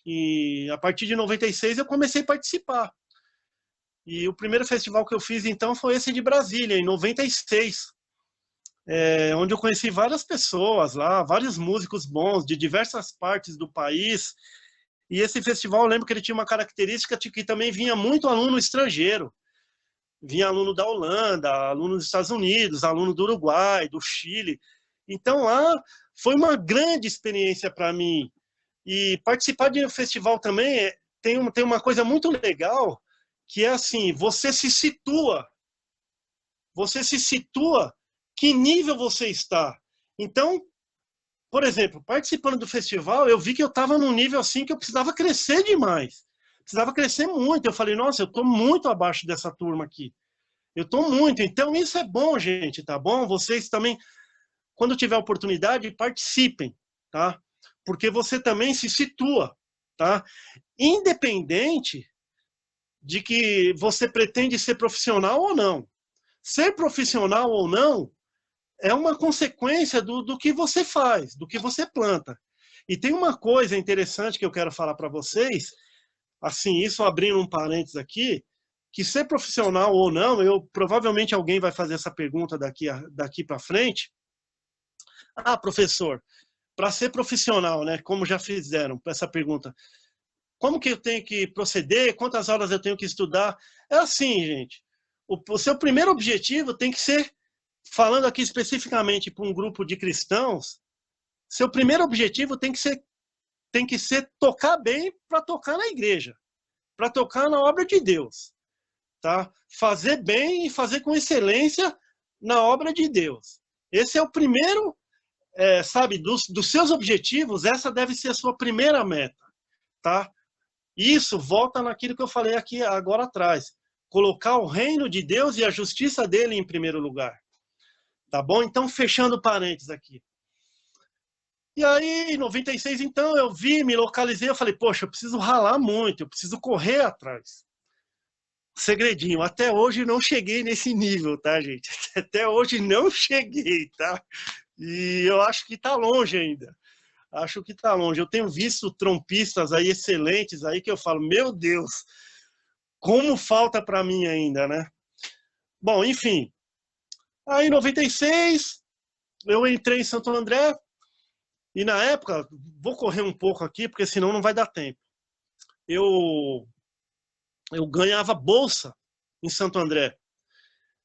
e a partir de 96, eu comecei a participar. E o primeiro festival que eu fiz, então, foi esse de Brasília, em 96. Onde eu conheci várias pessoas lá, vários músicos bons, de diversas partes do país. E esse festival, eu lembro que ele tinha uma característica de que também vinha muito aluno estrangeiro. Vinha aluno da Holanda, aluno dos Estados Unidos, aluno do Uruguai, do Chile. Então lá foi uma grande experiência para mim. E participar de um festival também tem uma coisa muito legal, que é assim, você se situa que nível você está. Então, por exemplo, participando do festival, eu vi que eu estava num nível assim que eu precisava crescer demais. Precisava crescer muito. Eu falei, nossa, eu estou muito abaixo dessa turma aqui. Eu estou muito. Então, isso é bom, gente, tá bom? Vocês também, quando tiver oportunidade, participem, tá? Porque você também se situa, tá? Independente de que você pretende ser profissional ou não. Ser profissional ou não é uma consequência do que você faz, do que você planta. E tem uma coisa interessante que eu quero falar para vocês, assim, isso abrindo um parênteses aqui, que ser profissional ou não, provavelmente alguém vai fazer essa pergunta daqui para frente. Ah, professor, para ser profissional, né, como já fizeram essa pergunta, como que eu tenho que proceder? Quantas horas eu tenho que estudar? É assim, gente. O seu primeiro objetivo tem que ser, falando aqui especificamente para um grupo de cristãos, seu primeiro objetivo tem que ser tocar bem para tocar na igreja, para tocar na obra de Deus, tá? Fazer bem e fazer com excelência na obra de Deus. Esse é o primeiro, sabe, dos seus objetivos, essa deve ser a sua primeira meta, tá? Isso volta naquilo que eu falei aqui agora atrás. Colocar o reino de Deus e a justiça dele em primeiro lugar. Tá bom? Então, fechando parênteses aqui. E aí, em 96, então, eu me localizei, eu falei, poxa, eu preciso ralar muito, eu preciso correr atrás. Segredinho, até hoje não cheguei nesse nível, tá, gente? Até hoje não cheguei, tá? E eu acho que tá longe ainda. Acho que tá longe. Eu tenho visto trompistas aí excelentes aí que eu falo, meu Deus, como falta para mim ainda, né? Bom, enfim. Aí em 96, eu entrei em Santo André e na época, vou correr um pouco aqui, porque senão não vai dar tempo. Eu ganhava bolsa em Santo André.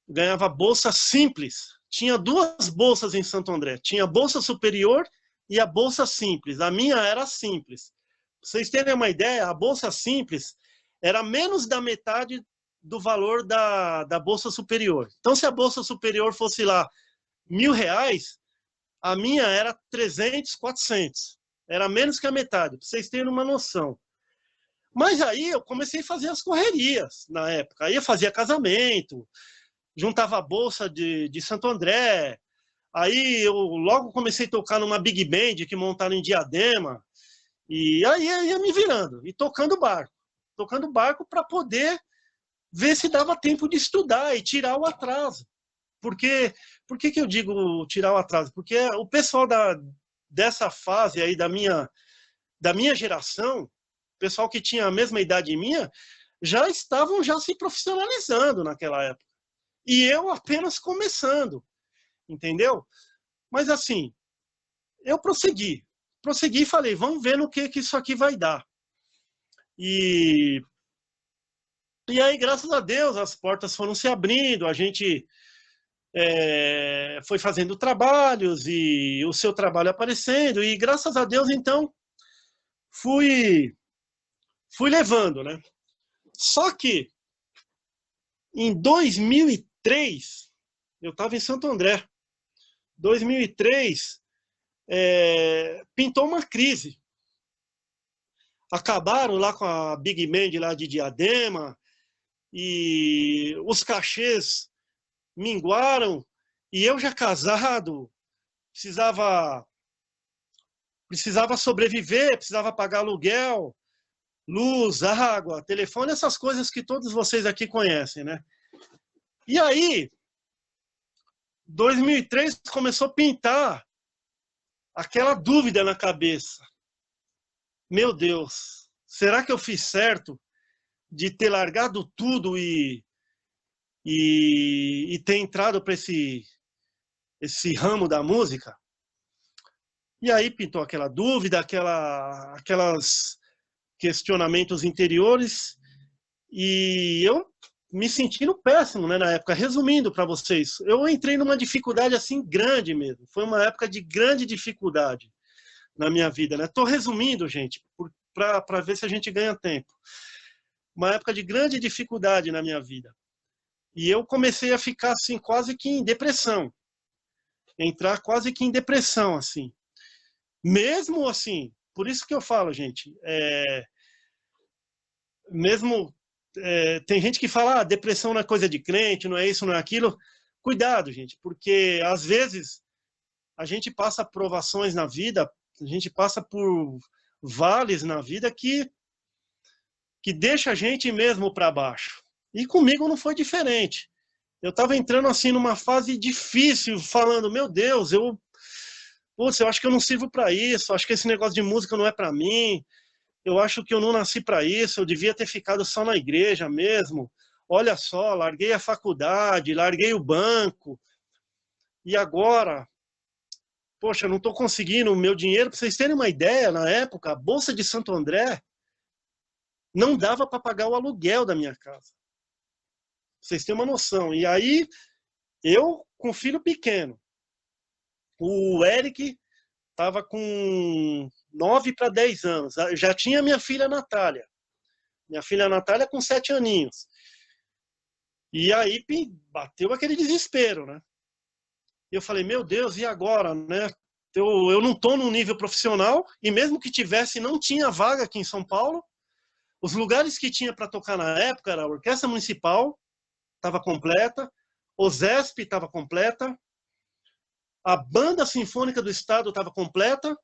Ganhava bolsa simples. Tinha duas bolsas em Santo André. Tinha a bolsa superior e a bolsa simples. A minha era simples. Pra vocês terem uma ideia, a bolsa simples era menos da metade do valor da bolsa superior. Então, se a bolsa superior fosse lá R$1.000, a minha era 300, 400. Era menos que a metade, para vocês terem uma noção. Mas aí eu comecei a fazer as correrias na época. Aí eu fazia casamento, juntava a bolsa de Santo André. Aí eu logo comecei a tocar numa big band que montaram em Diadema. E aí eu ia me virando e tocando barco para poder ver se dava tempo de estudar e tirar o atraso. Por que eu digo tirar o atraso? Porque o pessoal dessa fase aí da minha geração, pessoal que tinha a mesma idade minha, já estavam se profissionalizando naquela época. E eu apenas começando, entendeu? Mas assim, eu prossegui e falei, vamos ver no que isso aqui vai dar. E aí, graças a Deus, as portas foram se abrindo, a gente foi fazendo trabalhos e o seu trabalho aparecendo, e graças a Deus, então, fui levando, né? Só que, em 2003, eu estava em Santo André. 2003, pintou uma crise. Acabaram lá com a Big Band lá de Diadema, e os cachês minguaram, e eu já casado, precisava sobreviver, precisava pagar aluguel, luz, água, telefone, essas coisas que todos vocês aqui conhecem, né? E aí, 2003 começou a pintar aquela dúvida na cabeça. Meu Deus, será que eu fiz certo de ter largado tudo e ter entrado para esse ramo da música? E aí pintou aquela dúvida, aquelas questionamentos interiores, e eu me sentindo péssimo, né, na época. Resumindo para vocês, eu entrei numa dificuldade assim grande mesmo. Foi uma época de grande dificuldade na minha vida, né? Tô resumindo, gente, para ver se a gente ganha tempo. Uma época de grande dificuldade na minha vida. E eu comecei a ficar assim quase que em depressão. Entrar quase que em depressão, assim. Mesmo assim, por isso que eu falo, gente, mesmo tem gente que fala, depressão não é coisa de crente, não é isso, não é aquilo. Cuidado, gente, porque às vezes a gente passa provações na vida, a gente passa por vales na vida que deixa a gente mesmo para baixo. E comigo não foi diferente. Eu estava entrando assim numa fase difícil, falando, meu Deus, eu acho que eu não sirvo para isso, acho que esse negócio de música não é para mim, eu acho que eu não nasci para isso, eu devia ter ficado só na igreja mesmo. Olha só, larguei a faculdade, larguei o banco, e agora, poxa, não estou conseguindo o meu dinheiro. Para vocês terem uma ideia, na época, a Bolsa de Santo André não dava para pagar o aluguel da minha casa. Vocês têm uma noção. E aí, eu com filho pequeno, o Eric estava com 9 para 10 anos. Já tinha minha filha Natália. Minha filha Natália com 7 aninhos. E aí bateu aquele desespero, né? Eu falei, meu Deus, e agora, né? Eu não estou num nível profissional, e mesmo que tivesse, não tinha vaga aqui em São Paulo. Os lugares que tinha para tocar na época era a Orquestra Municipal, estava completa, o ZESP estava completa, a Banda Sinfônica do Estado estava completa,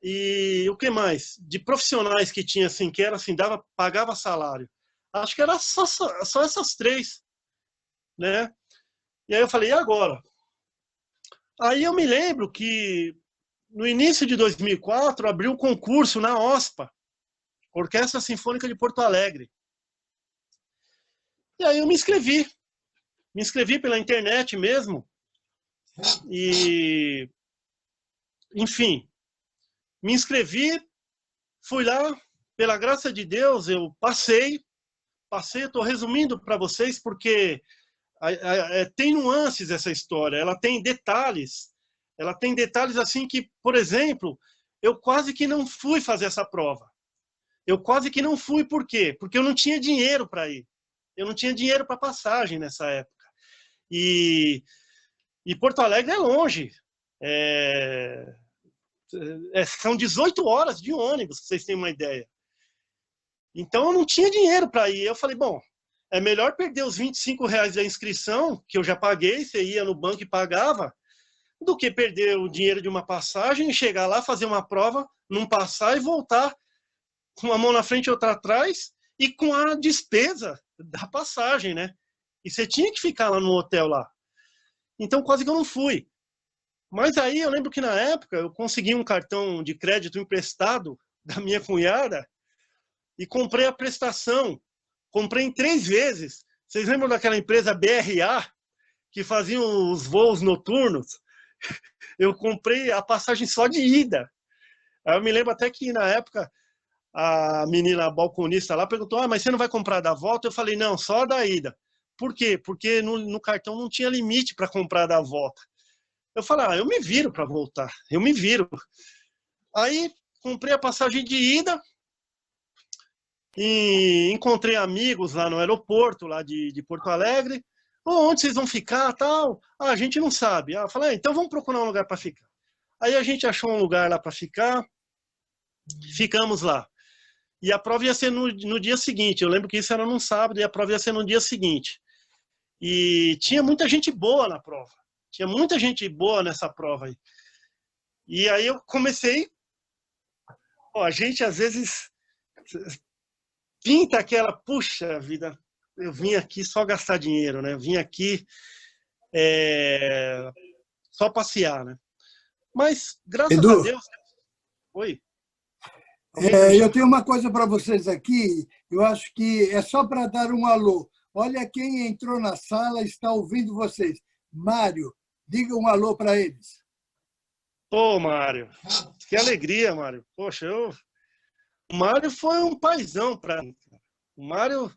e o que mais? De profissionais que tinha, assim, que era assim, pagava salário. Acho que era só essas 3, né? E aí eu falei, e agora? Aí eu me lembro que no início de 2004 abriu um concurso na OSPA, Orquestra Sinfônica de Porto Alegre. E aí eu me inscrevi pela internet mesmo, e, enfim, me inscrevi, fui lá, pela graça de Deus, eu passei, estou resumindo para vocês, porque tem nuances essa história, ela tem detalhes assim que, por exemplo, eu quase que não fui fazer essa prova. Eu quase que não fui, por quê? Porque eu não tinha dinheiro para ir. Eu não tinha dinheiro para passagem nessa época. E Porto Alegre é longe. São 18 horas de ônibus, pra vocês terem uma ideia. Então eu não tinha dinheiro para ir. Eu falei, bom, é melhor perder os R$ 25 da inscrição, que eu já paguei, você ia no banco e pagava, do que perder o dinheiro de uma passagem e chegar lá, fazer uma prova, não passar e voltar com uma mão na frente e outra atrás, e com a despesa da passagem, né? E você tinha que ficar lá no hotel lá. Então quase que eu não fui. Mas aí eu lembro que na época eu consegui um cartão de crédito emprestado da minha cunhada e comprei a prestação. Comprei em 3 vezes. Vocês lembram daquela empresa BRA, que fazia os voos noturnos? Eu comprei a passagem só de ida. Aí eu me lembro até que na época a menina balconista lá perguntou, mas você não vai comprar da volta? Eu falei, não, só da ida. Por quê? Porque no cartão não tinha limite para comprar da volta. Eu falei, eu me viro para voltar, eu me viro. Aí comprei a passagem de ida e encontrei amigos lá no aeroporto lá de Porto Alegre. Onde vocês vão ficar, tal? A gente não sabe. Eu falei, então vamos procurar um lugar para ficar. Aí a gente achou um lugar lá para ficar, ficamos lá. E a prova ia ser no dia seguinte. Eu lembro que isso era num sábado e a prova ia ser no dia seguinte. E tinha muita gente boa na prova. Tinha muita gente boa nessa prova aí. E aí eu comecei... a gente às vezes pinta aquela, puxa vida, eu vim aqui só gastar dinheiro, né? Eu vim aqui só passear, né? Mas, graças Edu, a Deus... Oi? Eu tenho uma coisa para vocês aqui, eu acho que é só para dar um alô. Olha quem entrou na sala, está ouvindo vocês. Mário, diga um alô para eles. Mário, que alegria, Mário. Poxa, o Mário foi um paizão para mim. O Mário,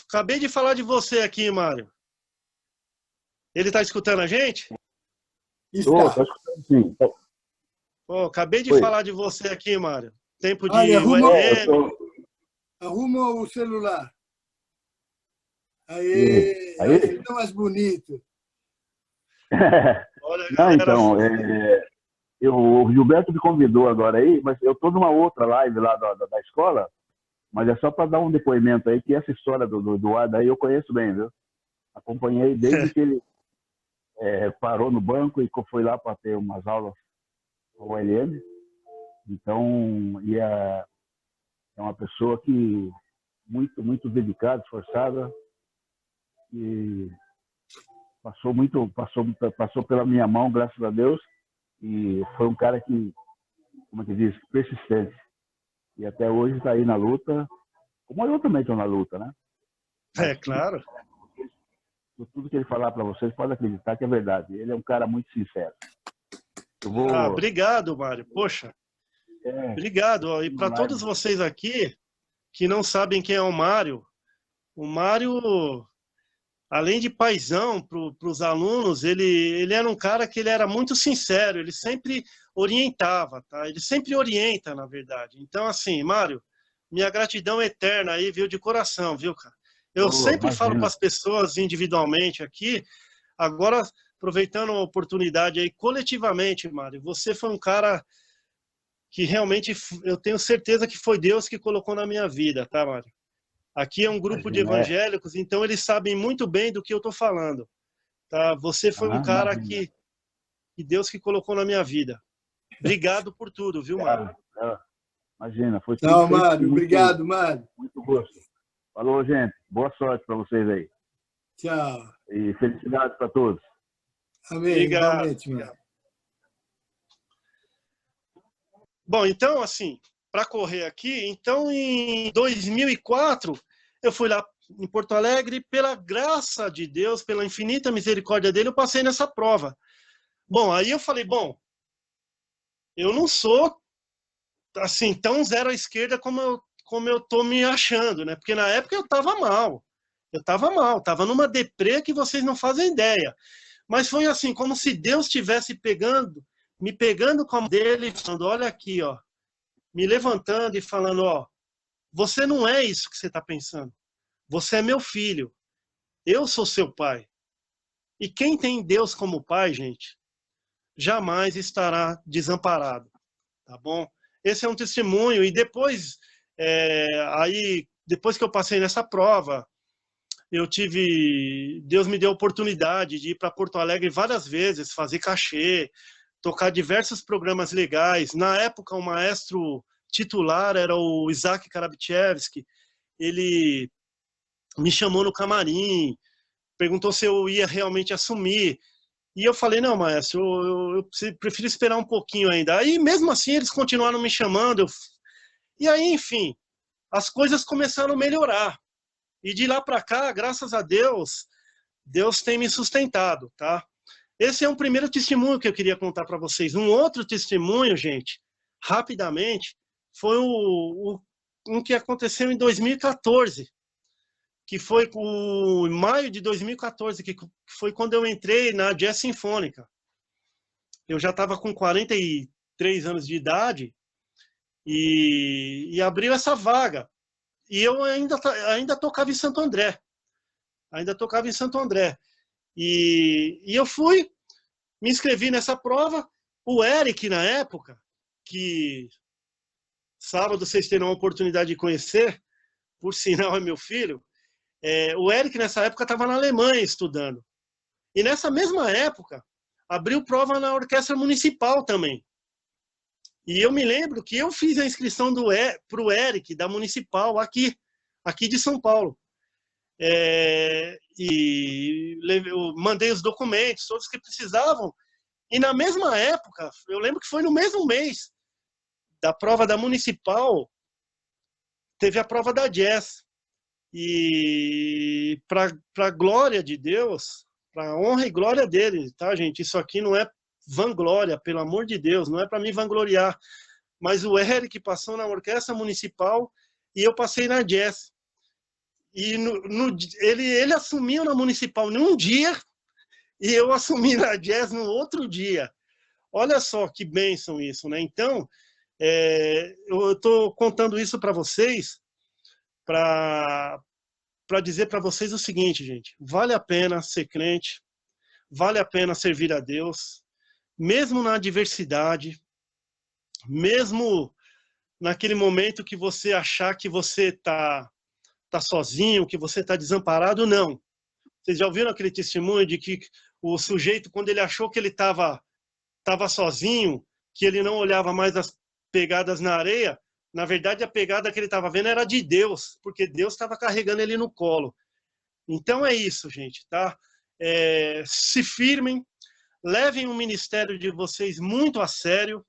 acabei de falar de você aqui, Mário. Ele está escutando a gente? Está. Tá escutando, sim. Acabei de falar de você aqui, Mário. Tempo de Arruma o celular. Aí fica mais bonito. Olha, Não, galera, então, o Gilberto me convidou agora aí, mas eu estou numa outra live lá da escola, mas é só para dar um depoimento aí, que essa história do Eduardo aí eu conheço bem, viu? Acompanhei desde que ele parou no banco e foi lá para ter umas aulas com o OLM. Então, é uma pessoa que muito dedicada, esforçada, e passou pela minha mão, graças a Deus, e foi um cara que, como é que diz, persistente. E até hoje está aí na luta, como eu também estou na luta, né? Claro. Tudo que ele falar para vocês, pode acreditar que é verdade. Ele é um cara muito sincero. Obrigado, Mário. Poxa, obrigado. E para todos vocês aqui que não sabem quem é o Mário, além de paizão para os alunos, ele era um cara que ele era muito sincero, ele sempre orientava, tá? Ele sempre orienta, na verdade. Então, assim, Mário, minha gratidão eterna aí, viu, de coração, viu, cara? Eu sempre falo para as pessoas individualmente aqui, agora, aproveitando a oportunidade aí, coletivamente, Mário, você foi um cara que realmente, eu tenho certeza que foi Deus que colocou na minha vida, tá, Mário? Aqui é um grupo de evangélicos, então eles sabem muito bem do que eu estou falando. Tá? Você foi um cara que Deus que colocou na minha vida. Obrigado por tudo, viu, Mário? Imagina, foi tudo. Tchau, Mário. Obrigado, Mário. Muito gosto. Falou, gente. Boa sorte para vocês aí. Tchau. E felicidades para todos. Amém. Obrigado. Igualmente, Mário. Bom, então, assim, para correr aqui, então em 2004, eu fui lá em Porto Alegre, pela graça de Deus, pela infinita misericórdia dele, eu passei nessa prova. Bom, aí eu falei, eu não sou, assim, tão zero à esquerda como eu tô me achando, né? Porque na época eu tava mal, tava numa deprê que vocês não fazem ideia. Mas foi assim, como se Deus estivesse me pegando com a mão dele, falando, olha aqui, ó, me levantando e falando, ó, você não é isso que você está pensando. Você é meu filho. Eu sou seu pai. E quem tem Deus como pai, gente, jamais estará desamparado. Tá bom? Esse é um testemunho. E depois, depois que eu passei nessa prova, Deus me deu a oportunidade de ir para Porto Alegre várias vezes, fazer cachê, tocar diversos programas legais. Na época, o maestro titular era o Isaac Karabchevsky. Ele me chamou no camarim, perguntou se eu ia realmente assumir. E eu falei, não, maestro, eu prefiro esperar um pouquinho ainda. Aí, mesmo assim, eles continuaram me chamando. E aí, enfim, as coisas começaram a melhorar. E de lá para cá, graças a Deus, Deus tem me sustentado, tá? Esse é um primeiro testemunho que eu queria contar para vocês. Um outro testemunho, gente, rapidamente, foi um que aconteceu em 2014, que foi em maio de 2014, que foi quando eu entrei na Jazz Sinfônica. Eu já estava com 43 anos de idade e abriu essa vaga. E eu ainda tocava em Santo André. E eu fui, me inscrevi nessa prova. O Eric, na época, que sábado vocês terão a oportunidade de conhecer, por sinal é meu filho, o Eric nessa época estava na Alemanha estudando. E nessa mesma época, abriu prova na Orquestra Municipal também. E eu me lembro que eu fiz a inscrição para o Eric, da Municipal, aqui de São Paulo. Eu mandei os documentos, todos que precisavam. E na mesma época, eu lembro que foi no mesmo mês da prova da Municipal, teve a prova da Jazz. E para glória de Deus, para honra e glória dele, tá, gente? Isso aqui não é vanglória, pelo amor de Deus, não é para me vangloriar. Mas o Eric passou na Orquestra Municipal e eu passei na Jazz. E ele assumiu na Municipal num dia e eu assumi na Jazz no outro dia. Olha só que bênção isso, né? Então, eu estou contando isso para vocês para dizer para vocês o seguinte, gente. Vale a pena ser crente, vale a pena servir a Deus, mesmo na adversidade, mesmo naquele momento que você achar que você tá sozinho, que você tá desamparado, não. Vocês já ouviram aquele testemunho de que o sujeito, quando ele achou que ele estava sozinho, que ele não olhava mais as pegadas na areia, na verdade a pegada que ele estava vendo era de Deus, porque Deus estava carregando ele no colo. Então é isso, gente, tá? Se firmem, levem o ministério de vocês muito a sério,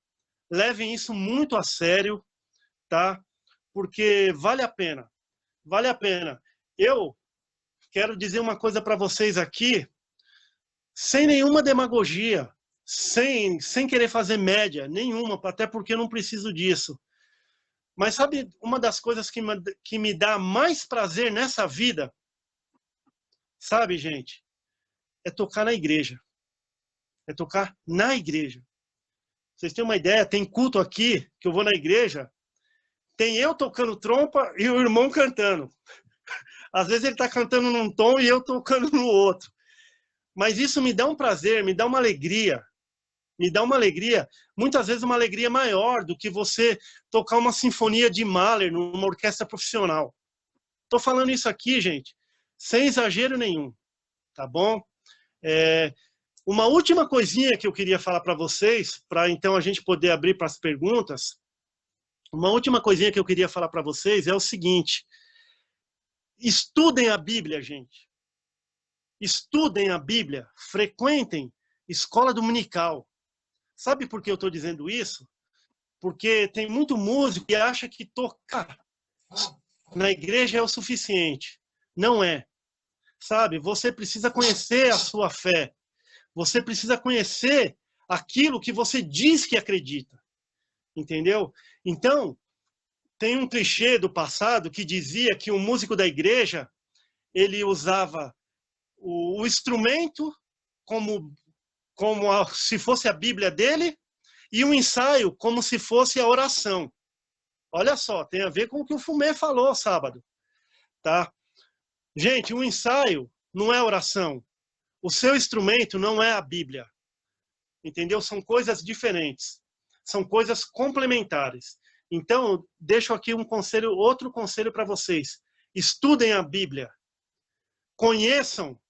levem isso muito a sério, tá? Porque vale a pena, vale a pena. Eu quero dizer uma coisa para vocês aqui, sem nenhuma demagogia, sem querer fazer média nenhuma, até porque eu não preciso disso. Mas sabe uma das coisas que me dá mais prazer nessa vida? Sabe, gente? É tocar na igreja. É tocar na igreja. Vocês têm uma ideia? Tem culto aqui, que eu vou na igreja, tem eu tocando trompa e o irmão cantando. Às vezes ele está cantando num tom e eu tocando no outro. Mas isso me dá um prazer, me dá uma alegria. Me dá uma alegria, muitas vezes uma alegria maior do que você tocar uma sinfonia de Mahler numa orquestra profissional. Estou falando isso aqui, gente, sem exagero nenhum, tá bom? Uma última coisinha que eu queria falar para vocês, para então a gente poder abrir para as perguntas. Uma última coisinha que eu queria falar para vocês é o seguinte: estudem a Bíblia, gente. Estudem a Bíblia, frequentem escola dominical. Sabe por que eu estou dizendo isso? Porque tem muito músico que acha que tocar na igreja é o suficiente. Não é. Sabe? Você precisa conhecer a sua fé. Você precisa conhecer aquilo que você diz que acredita. Entendeu? Então, tem um clichê do passado que dizia que o músico da igreja, ele usava o instrumento como se fosse a Bíblia dele, e o ensaio como se fosse a oração. Olha só, tem a ver com o que o Fumê falou sábado. Tá? Gente, o ensaio não é oração. O seu instrumento não é a Bíblia. Entendeu? São coisas diferentes. São coisas complementares. Então, deixo aqui outro conselho para vocês. Estudem a Bíblia. Conheçam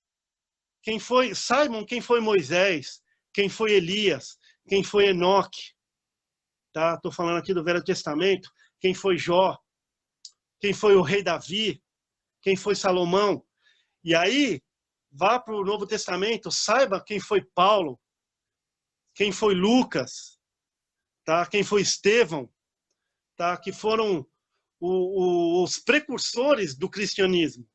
saibam quem foi Moisés, quem foi Elias, quem foi Enoque. Tá? Estou falando aqui do Velho Testamento. Quem foi Jó, quem foi o rei Davi, quem foi Salomão. E aí, vá para o Novo Testamento, saiba quem foi Paulo, quem foi Lucas, tá? Quem foi Estevão, tá? Que foram os precursores do cristianismo.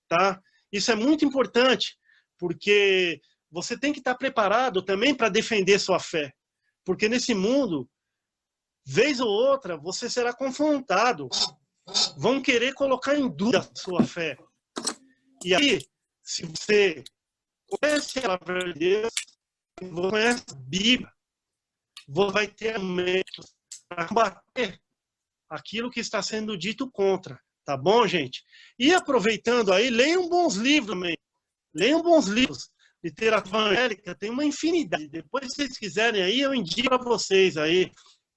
Tá? Isso é muito importante, porque você tem que estar preparado também para defender sua fé. Porque nesse mundo, vez ou outra, você será confrontado. Vão querer colocar em dúvida a sua fé. E aí, se você conhece a palavra de Deus, você conhece a Bíblia, você vai ter momentos para combater aquilo que está sendo dito contra. Tá bom, gente? E aproveitando aí, leiam bons livros também. Leiam bons livros. Literatura evangélica tem uma infinidade. Depois, se vocês quiserem aí, eu indico para vocês aí,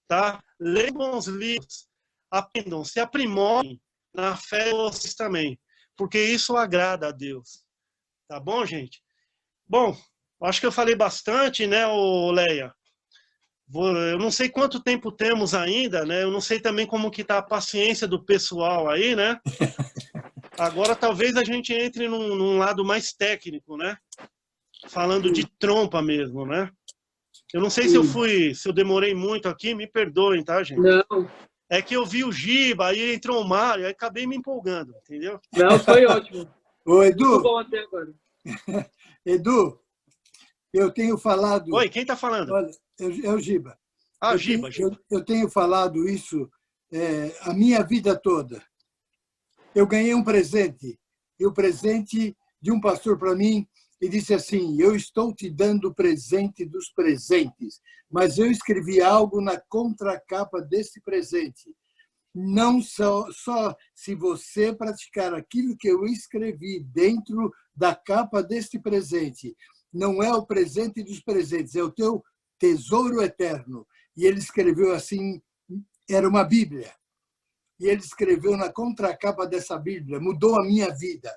tá? Leiam bons livros. Aprendam, se aprimorem na fé de vocês também. Porque isso agrada a Deus. Tá bom, gente? Bom, acho que eu falei bastante, né, Leia? Eu não sei quanto tempo temos ainda, né? Eu não sei também como que tá a paciência do pessoal aí, né? Agora talvez a gente entre num lado mais técnico, né? Falando de trompa mesmo, né? Eu não sei se eu demorei muito aqui, me perdoem, tá, gente? Não. É que eu vi o Giba, aí entrou o Mário, aí acabei me empolgando, entendeu? Não, foi ótimo. Ô, Edu. Muito bom até agora. Edu, eu tenho falado... Oi, quem tá falando? Olha, é o Giba. Ah, Giba. Eu tenho falado isso a minha vida toda. Eu ganhei um presente. E o presente de um pastor para mim, e disse assim: eu estou te dando o presente dos presentes, mas eu escrevi algo na contracapa desse presente. Não só se você praticar aquilo que eu escrevi dentro da capa deste presente, não é o presente dos presentes, é o teu Tesouro Eterno. E ele escreveu assim, era uma Bíblia. E ele escreveu na contracapa dessa Bíblia, mudou a minha vida.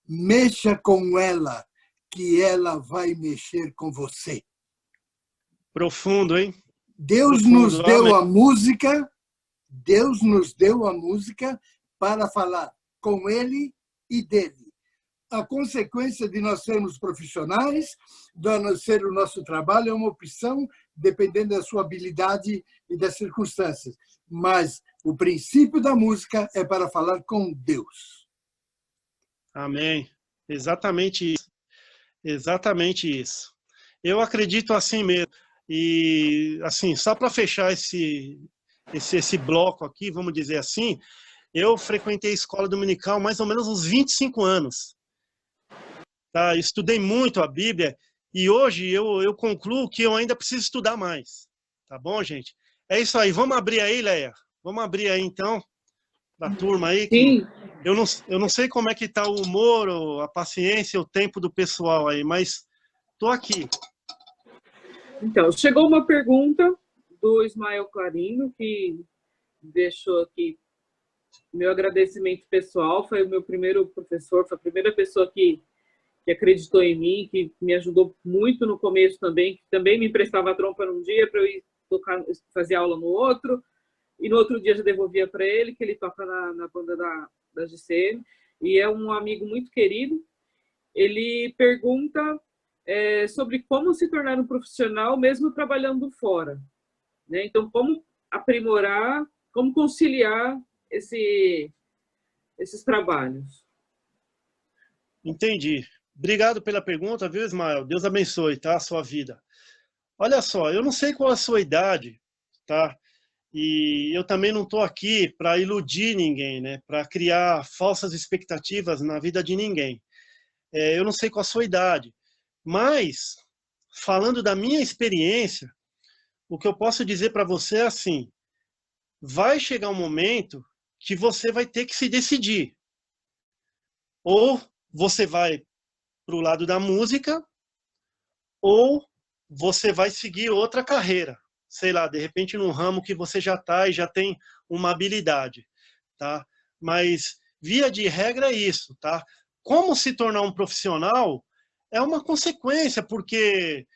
Mexa com ela, que ela vai mexer com você. Profundo, hein? Deus Profundo, nos deu amém. a música, Deus nos deu a música para falar com Ele e dele. A consequência de nós sermos profissionais, de nós ser o nosso trabalho, é uma opção, dependendo da sua habilidade e das circunstâncias. Mas o princípio da música é para falar com Deus. Amém. Exatamente isso. Exatamente isso. Eu acredito assim mesmo. E, assim, só para fechar esse bloco aqui, vamos dizer assim, eu frequentei a escola dominical mais ou menos uns 25 anos. Tá? Estudei muito a Bíblia e hoje eu concluo que eu ainda preciso estudar mais. Tá bom, gente? É isso aí. Vamos abrir aí, Leia? Vamos abrir aí, então, para a turma aí. Sim. Eu não sei como é que está o humor, a paciência, o tempo do pessoal aí, mas estou aqui. Então, chegou uma pergunta do Ismael Clarindo, que deixou aqui meu agradecimento pessoal. Foi o meu primeiro professor, foi a primeira pessoa que acreditou em mim, que me ajudou muito no começo também, que também me emprestava a trompa num dia para eu ir tocar, fazer aula no outro, e no outro dia já devolvia para ele, que ele toca na banda da GCM, e é um amigo muito querido. Ele pergunta sobre como se tornar um profissional mesmo trabalhando fora, né? Então, como aprimorar, como conciliar esses trabalhos. Entendi. Obrigado pela pergunta, viu, Ismael? Deus abençoe, tá? A sua vida. Olha só, eu não sei qual a sua idade, tá? E eu também não estou aqui para iludir ninguém, né? Para criar falsas expectativas na vida de ninguém. Eu não sei qual a sua idade, mas, falando da minha experiência, o que eu posso dizer para você é assim, vai chegar um momento que você vai ter que se decidir. Ou você vai para o lado da música, ou você vai seguir outra carreira. Sei lá, de repente num ramo que você já está e já tem uma habilidade, tá? Mas, via de regra, é isso, tá? Como se tornar um profissional é uma consequência, porque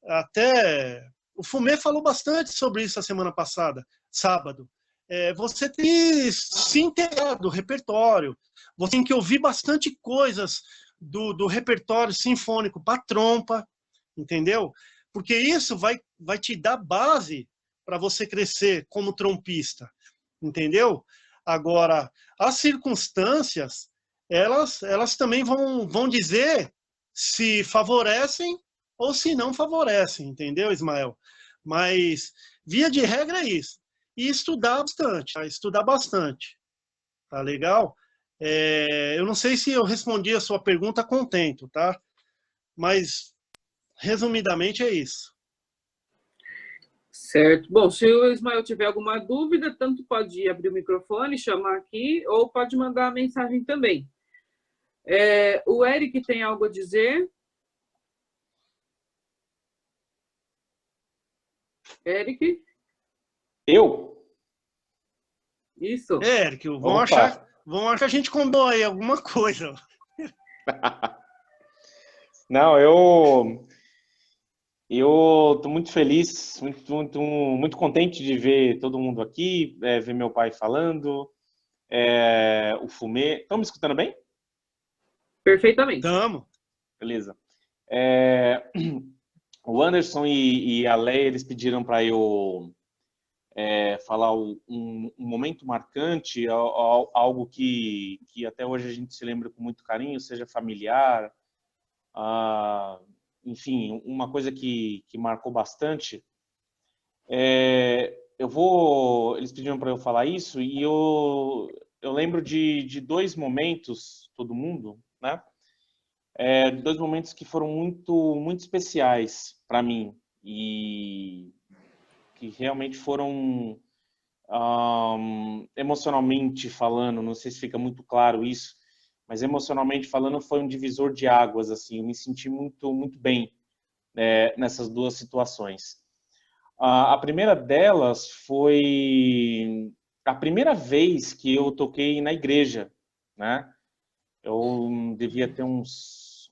até o Fumê falou bastante sobre isso a semana passada, sábado. Você tem que se inteirar do repertório, você tem que ouvir bastante coisas do repertório sinfônico para trompa, entendeu? Porque isso vai te dar base para você crescer como trompista, entendeu? Agora, as circunstâncias, elas também vão dizer se favorecem ou se não favorecem, entendeu, Ismael? Mas, via de regra, é isso. E estudar bastante, tá? Estudar bastante. Tá legal? Eu não sei se eu respondi a sua pergunta contento, tá? Mas, resumidamente, é isso. Certo. Bom, se o Ismael tiver alguma dúvida, tanto pode abrir o microfone, chamar aqui, ou pode mandar a mensagem também. O Eric tem algo a dizer? Eric? Eu? Isso. Eric, vão achar que a gente combinou aí alguma coisa. Não, eu estou muito feliz, muito contente de ver todo mundo aqui, ver meu pai falando, o Fumê. Estão me escutando bem? Perfeitamente. Estamos. Beleza. O Anderson e a Leia, eles pediram para eu falar um momento marcante, algo que até hoje a gente se lembra com muito carinho, seja familiar, enfim, uma coisa que marcou bastante. Eles pediram para eu falar isso e eu lembro de dois momentos, todo mundo, né? Dois momentos que foram muito especiais para mim e que realmente foram emocionalmente falando, não sei se fica muito claro isso, mas emocionalmente falando foi um divisor de águas, assim, eu me senti muito bem nessas duas situações. A primeira delas foi a primeira vez que eu toquei na igreja, né? Eu devia ter uns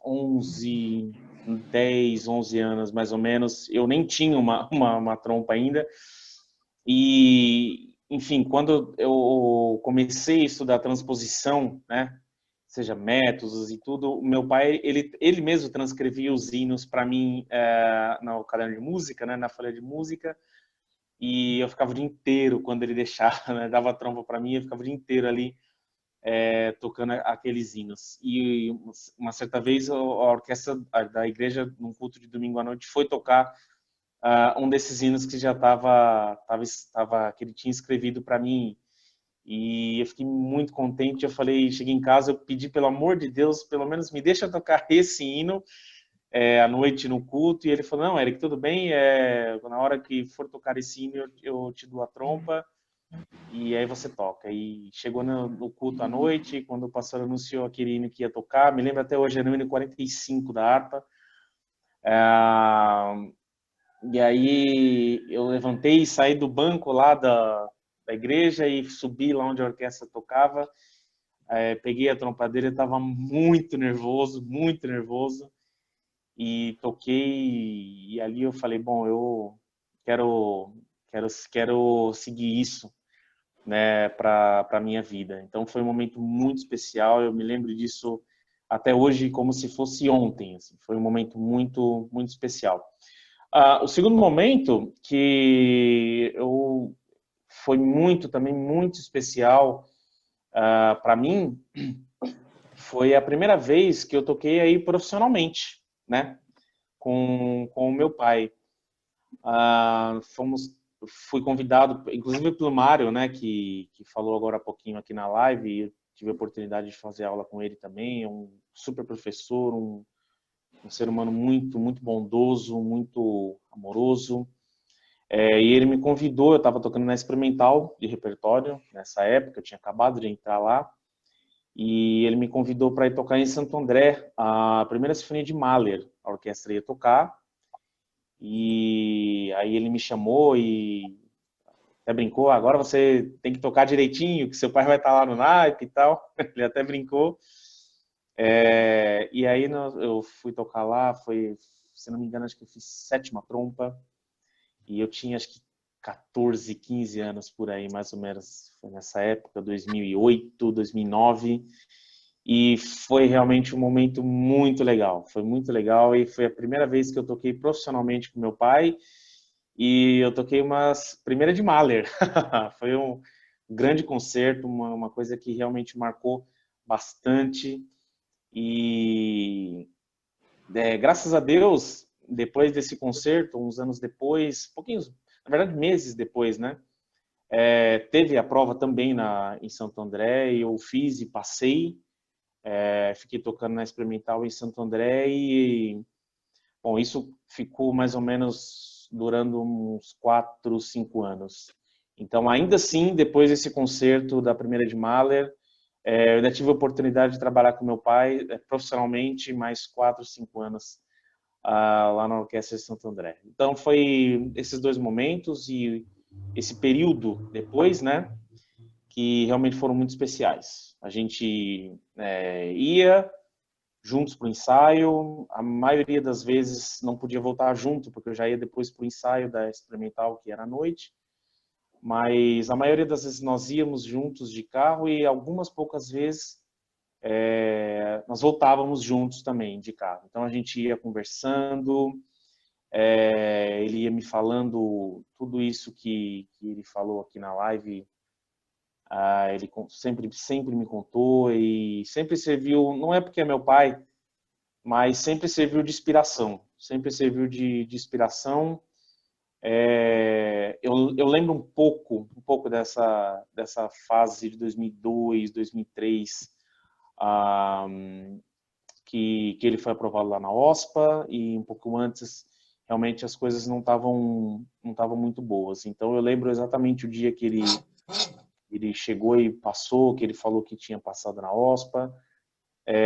10, 11 anos, mais ou menos. Eu nem tinha uma trompa ainda. E, enfim, quando eu comecei a estudar transposição, né? Seja métodos e tudo, meu pai, ele mesmo transcrevia os hinos para mim no caderno de música, né? Na folha de música. E eu ficava o dia inteiro, quando ele deixava, né? Dava trompa para mim, eu ficava o dia inteiro ali tocando aqueles hinos. E uma certa vez a orquestra da igreja, num culto de domingo à noite, foi tocar um desses hinos que já que ele tinha escrevido para mim. E eu fiquei muito contente. Eu falei, cheguei em casa, eu pedi, pelo amor de Deus, pelo menos me deixa tocar esse hino à noite no culto. E ele falou, não, Eric, tudo bem, na hora que for tocar esse hino eu te dou a trompa e aí você toca. E chegou no culto à noite, quando o pastor anunciou aquele hino que ia tocar, me lembro até hoje, era o hino 45 da harpa. E aí eu levantei e saí do banco lá da igreja e subi lá onde a orquestra tocava. Peguei a trompa dele, estava muito nervoso, e toquei. E ali eu falei, bom, eu quero seguir isso, né, para a minha vida. Então foi um momento muito especial. Eu me lembro disso até hoje como se fosse ontem. Assim. Foi um momento muito, muito especial. O segundo momento que foi também muito especial para mim foi a primeira vez que eu toquei aí profissionalmente, né, com o meu pai. Fui convidado, inclusive pelo Mário, né, que falou agora há pouquinho aqui na live, e eu tive a oportunidade de fazer aula com ele também. É um super professor, um ser humano muito, muito bondoso, muito amoroso. E ele me convidou, eu estava tocando na Experimental de repertório nessa época, eu tinha acabado de entrar lá, e ele me convidou para ir tocar em Santo André, a primeira sinfonia de Mahler. A orquestra ia tocar, e aí ele me chamou e até brincou, agora você tem que tocar direitinho, que seu pai vai estar lá no naipe e tal. Ele até brincou. E aí eu fui tocar lá, se não me engano, acho que eu fiz 7ª trompa, e eu tinha acho que 14, 15 anos por aí, mais ou menos. Foi nessa época, 2008, 2009, e foi realmente um momento muito legal. Foi muito legal, e foi a primeira vez que eu toquei profissionalmente com meu pai, e eu toquei primeira de Mahler. Foi um grande concerto, uma coisa que realmente marcou bastante. E graças a Deus, depois desse concerto, uns anos depois, pouquinhos, na verdade meses depois, né, teve a prova também em Santo André, e eu fiz e passei. Fiquei tocando na Experimental em Santo André e, bom, isso ficou mais ou menos durando uns 4, 5 anos. Então, ainda assim, depois desse concerto da primeira de Mahler, eu ainda tive a oportunidade de trabalhar com meu pai profissionalmente mais 4, 5 anos lá na Orquestra de Santo André. Então, foi esses dois momentos e esse período depois, né, que realmente foram muito especiais. A gente ia juntos para o ensaio, a maioria das vezes não podia voltar junto, porque eu já ia depois para o ensaio da Experimental, que era à noite, mas a maioria das vezes nós íamos juntos de carro, e algumas poucas vezes nós voltávamos juntos também de carro. Então a gente ia conversando, ele ia me falando tudo isso que ele falou aqui na live. Ele sempre me contou, e sempre serviu, não é porque é meu pai, mas sempre serviu de inspiração, eu lembro um pouco dessa fase de 2002, 2003, que ele foi aprovado lá na OSPA, e um pouco antes, realmente as coisas não estavam muito boas. Então eu lembro exatamente o dia que ele chegou e passou, que ele falou que tinha passado na OSPA.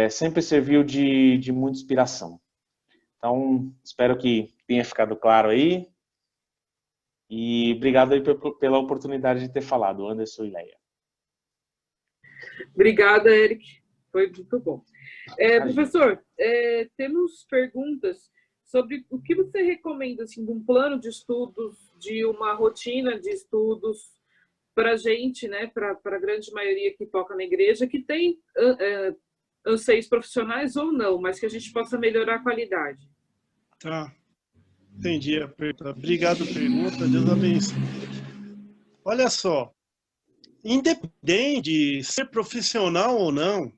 Sempre serviu de muita inspiração. Então, espero que tenha ficado claro aí. E obrigado aí pela oportunidade de ter falado, Anderson e Leia. Obrigada, Eric. Foi muito bom. Professor, temos perguntas sobre o que você recomenda assim, de um plano de estudos, de uma rotina de estudos para a gente, né, para a grande maioria que toca na igreja, que tem anseios profissionais ou não, mas que a gente possa melhorar a qualidade. Tá, entendi a pergunta. Obrigado pela pergunta, Deus abençoe. Olha só, independente de ser profissional ou não,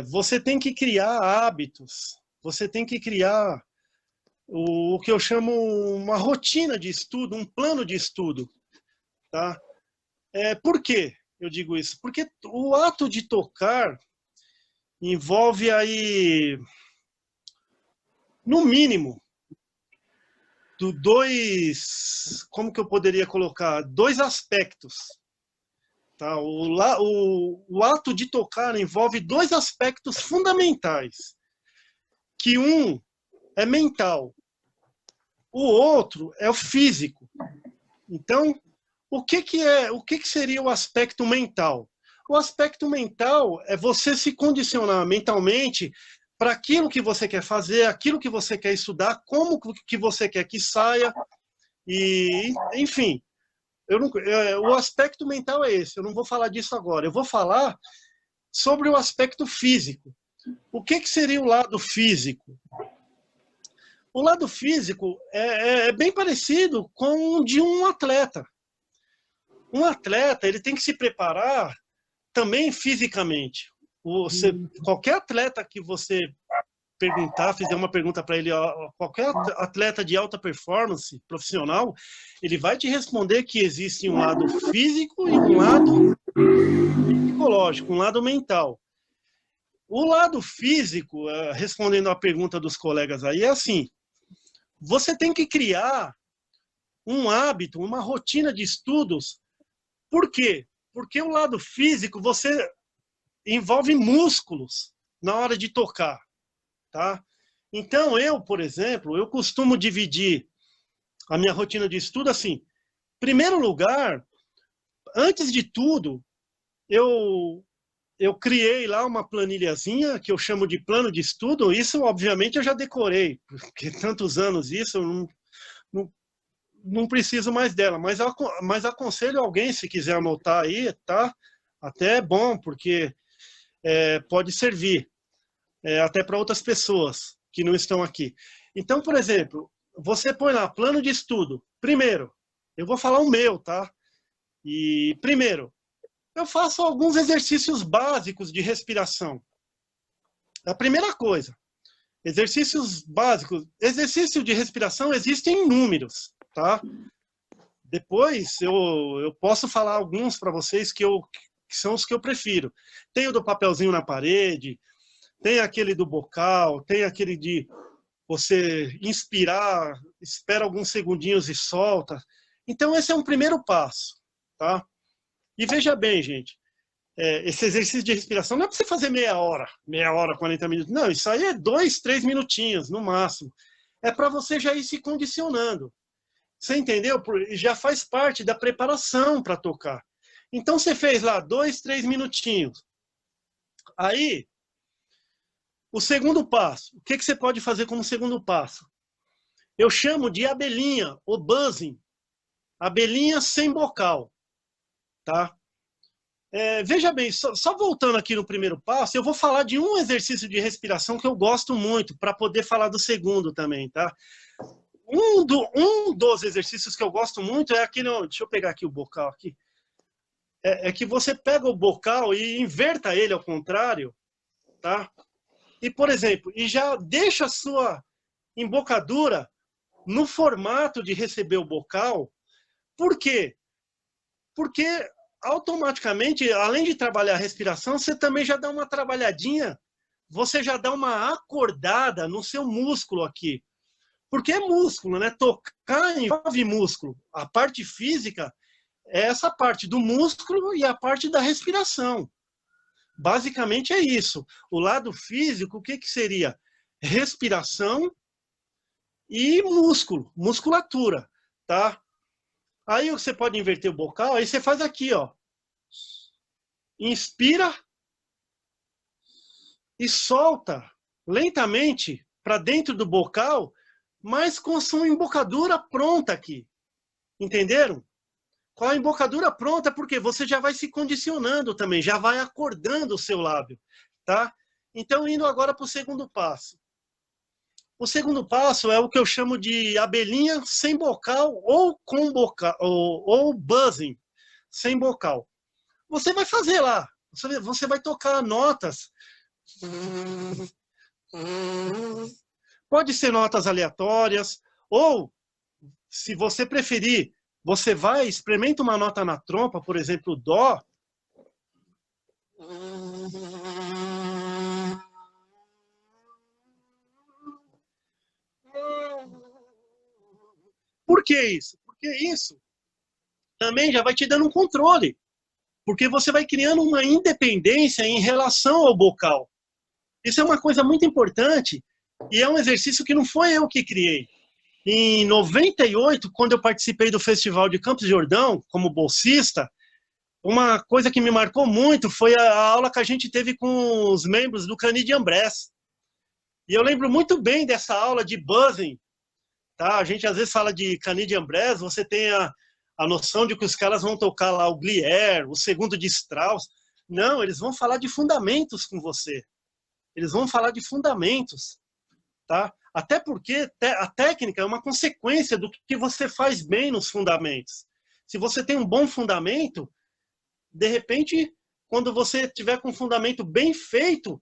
você tem que criar hábitos, você tem que criar o que eu chamo uma rotina de estudo, um plano de estudo. Tá? Por que eu digo isso? Porque o ato de tocar envolve aí, no mínimo, como que eu poderia colocar? 2 aspectos. Tá? O ato de tocar envolve 2 aspectos fundamentais, que um é mental, o outro é o físico. Então, o que seria o aspecto mental? O aspecto mental é você se condicionar mentalmente para aquilo que você quer fazer, aquilo que você quer estudar, como que você quer que saia, e enfim. O aspecto mental é esse, eu não vou falar disso agora, eu vou falar sobre o aspecto físico. O que seria o lado físico? O lado físico é bem parecido com o de um atleta. Um atleta, ele tem que se preparar também fisicamente. Qualquer atleta que você perguntar, fizer uma pergunta para ele, qualquer atleta de alta performance profissional, ele vai te responder que existe um lado físico e um lado psicológico, um lado mental. O lado físico, respondendo à pergunta dos colegas aí, é assim, você tem que criar um hábito, uma rotina de estudos. Por quê? Porque o lado físico, você envolve músculos na hora de tocar, tá? Então, por exemplo, eu costumo dividir a minha rotina de estudo assim. Em primeiro lugar, antes de tudo, eu criei lá uma planilhazinha que eu chamo de plano de estudo. Isso, obviamente, eu já decorei, porque tantos anos isso, eu não preciso mais dela, mas aconselho alguém, se quiser anotar aí, tá? Até é bom, porque pode servir até para outras pessoas que não estão aqui. Então, por exemplo, você põe lá, plano de estudo. Primeiro, eu vou falar o meu, tá? E primeiro, eu faço alguns exercícios básicos de respiração. A primeira coisa, exercícios básicos. Exercício de respiração existem inúmeros, tá? Depois eu posso falar alguns para vocês que são os que eu prefiro. Tem o do papelzinho na parede, tem aquele do bocal, tem aquele de você inspirar, espera alguns segundinhos e solta. Então esse é um primeiro passo, tá? E veja bem, gente, esse exercício de respiração não é para você fazer meia hora, 40 minutos. Não, isso aí é 2, 3 minutinhos no máximo. É para você já ir se condicionando. Você entendeu? Já faz parte da preparação para tocar. Então você fez lá 2, 3 minutinhos. Aí, o segundo passo. O que você pode fazer como segundo passo? Eu chamo de abelhinha, ou buzzing. Abelhinha sem bocal. Tá? Veja bem, só voltando aqui no primeiro passo, eu vou falar de um exercício de respiração que eu gosto muito, para poder falar do segundo também, tá? Um dos exercícios que eu gosto muito é aquele, deixa eu pegar aqui o bocal aqui, que você pega o bocal e inverta ele ao contrário, tá? E, por exemplo, já deixa a sua embocadura no formato de receber o bocal. Por quê? Porque automaticamente, além de trabalhar a respiração, você também já dá uma trabalhadinha, você já dá uma acordada no seu músculo aqui. Porque é músculo, né? Tocar envolve músculo. A parte física é essa parte do músculo e a parte da respiração. Basicamente é isso. O lado físico, o que seria? respiração e musculatura, tá? Aí você pode inverter o bocal, aí você faz aqui, ó. Inspira e solta lentamente para dentro do bocal, mas com sua embocadura pronta aqui. Entenderam? Com a embocadura pronta, porque você já vai se condicionando também, já vai acordando o seu lábio, tá? Então, indo agora para o segundo passo. O segundo passo é o que eu chamo de abelhinha sem bocal ou com bocal, ou buzzing sem bocal. Você vai fazer lá, você vai tocar notas. Pode ser notas aleatórias, ou, se você preferir, você vai, experimenta uma nota na trompa, por exemplo, Dó. Por que isso? Porque isso também já vai te dando um controle. Porque você vai criando uma independência em relação ao bocal. Isso é uma coisa muito importante e é um exercício que não foi eu que criei. Em 98, quando eu participei do Festival de Campos de Jordão, como bolsista, uma coisa que me marcou muito foi a aula que a gente teve com os membros do Canadian Brass. E eu lembro muito bem dessa aula de buzzing. Tá? A gente às vezes fala de Canadian Brass, você tem a noção de que os caras vão tocar lá o Glier, o segundo de Strauss. Não, eles vão falar de fundamentos com você. Eles vão falar de fundamentos. Tá? Até porque a técnica é uma consequência do que você faz bem nos fundamentos. Se você tem um bom fundamento, de repente, quando você tiver com um fundamento bem feito,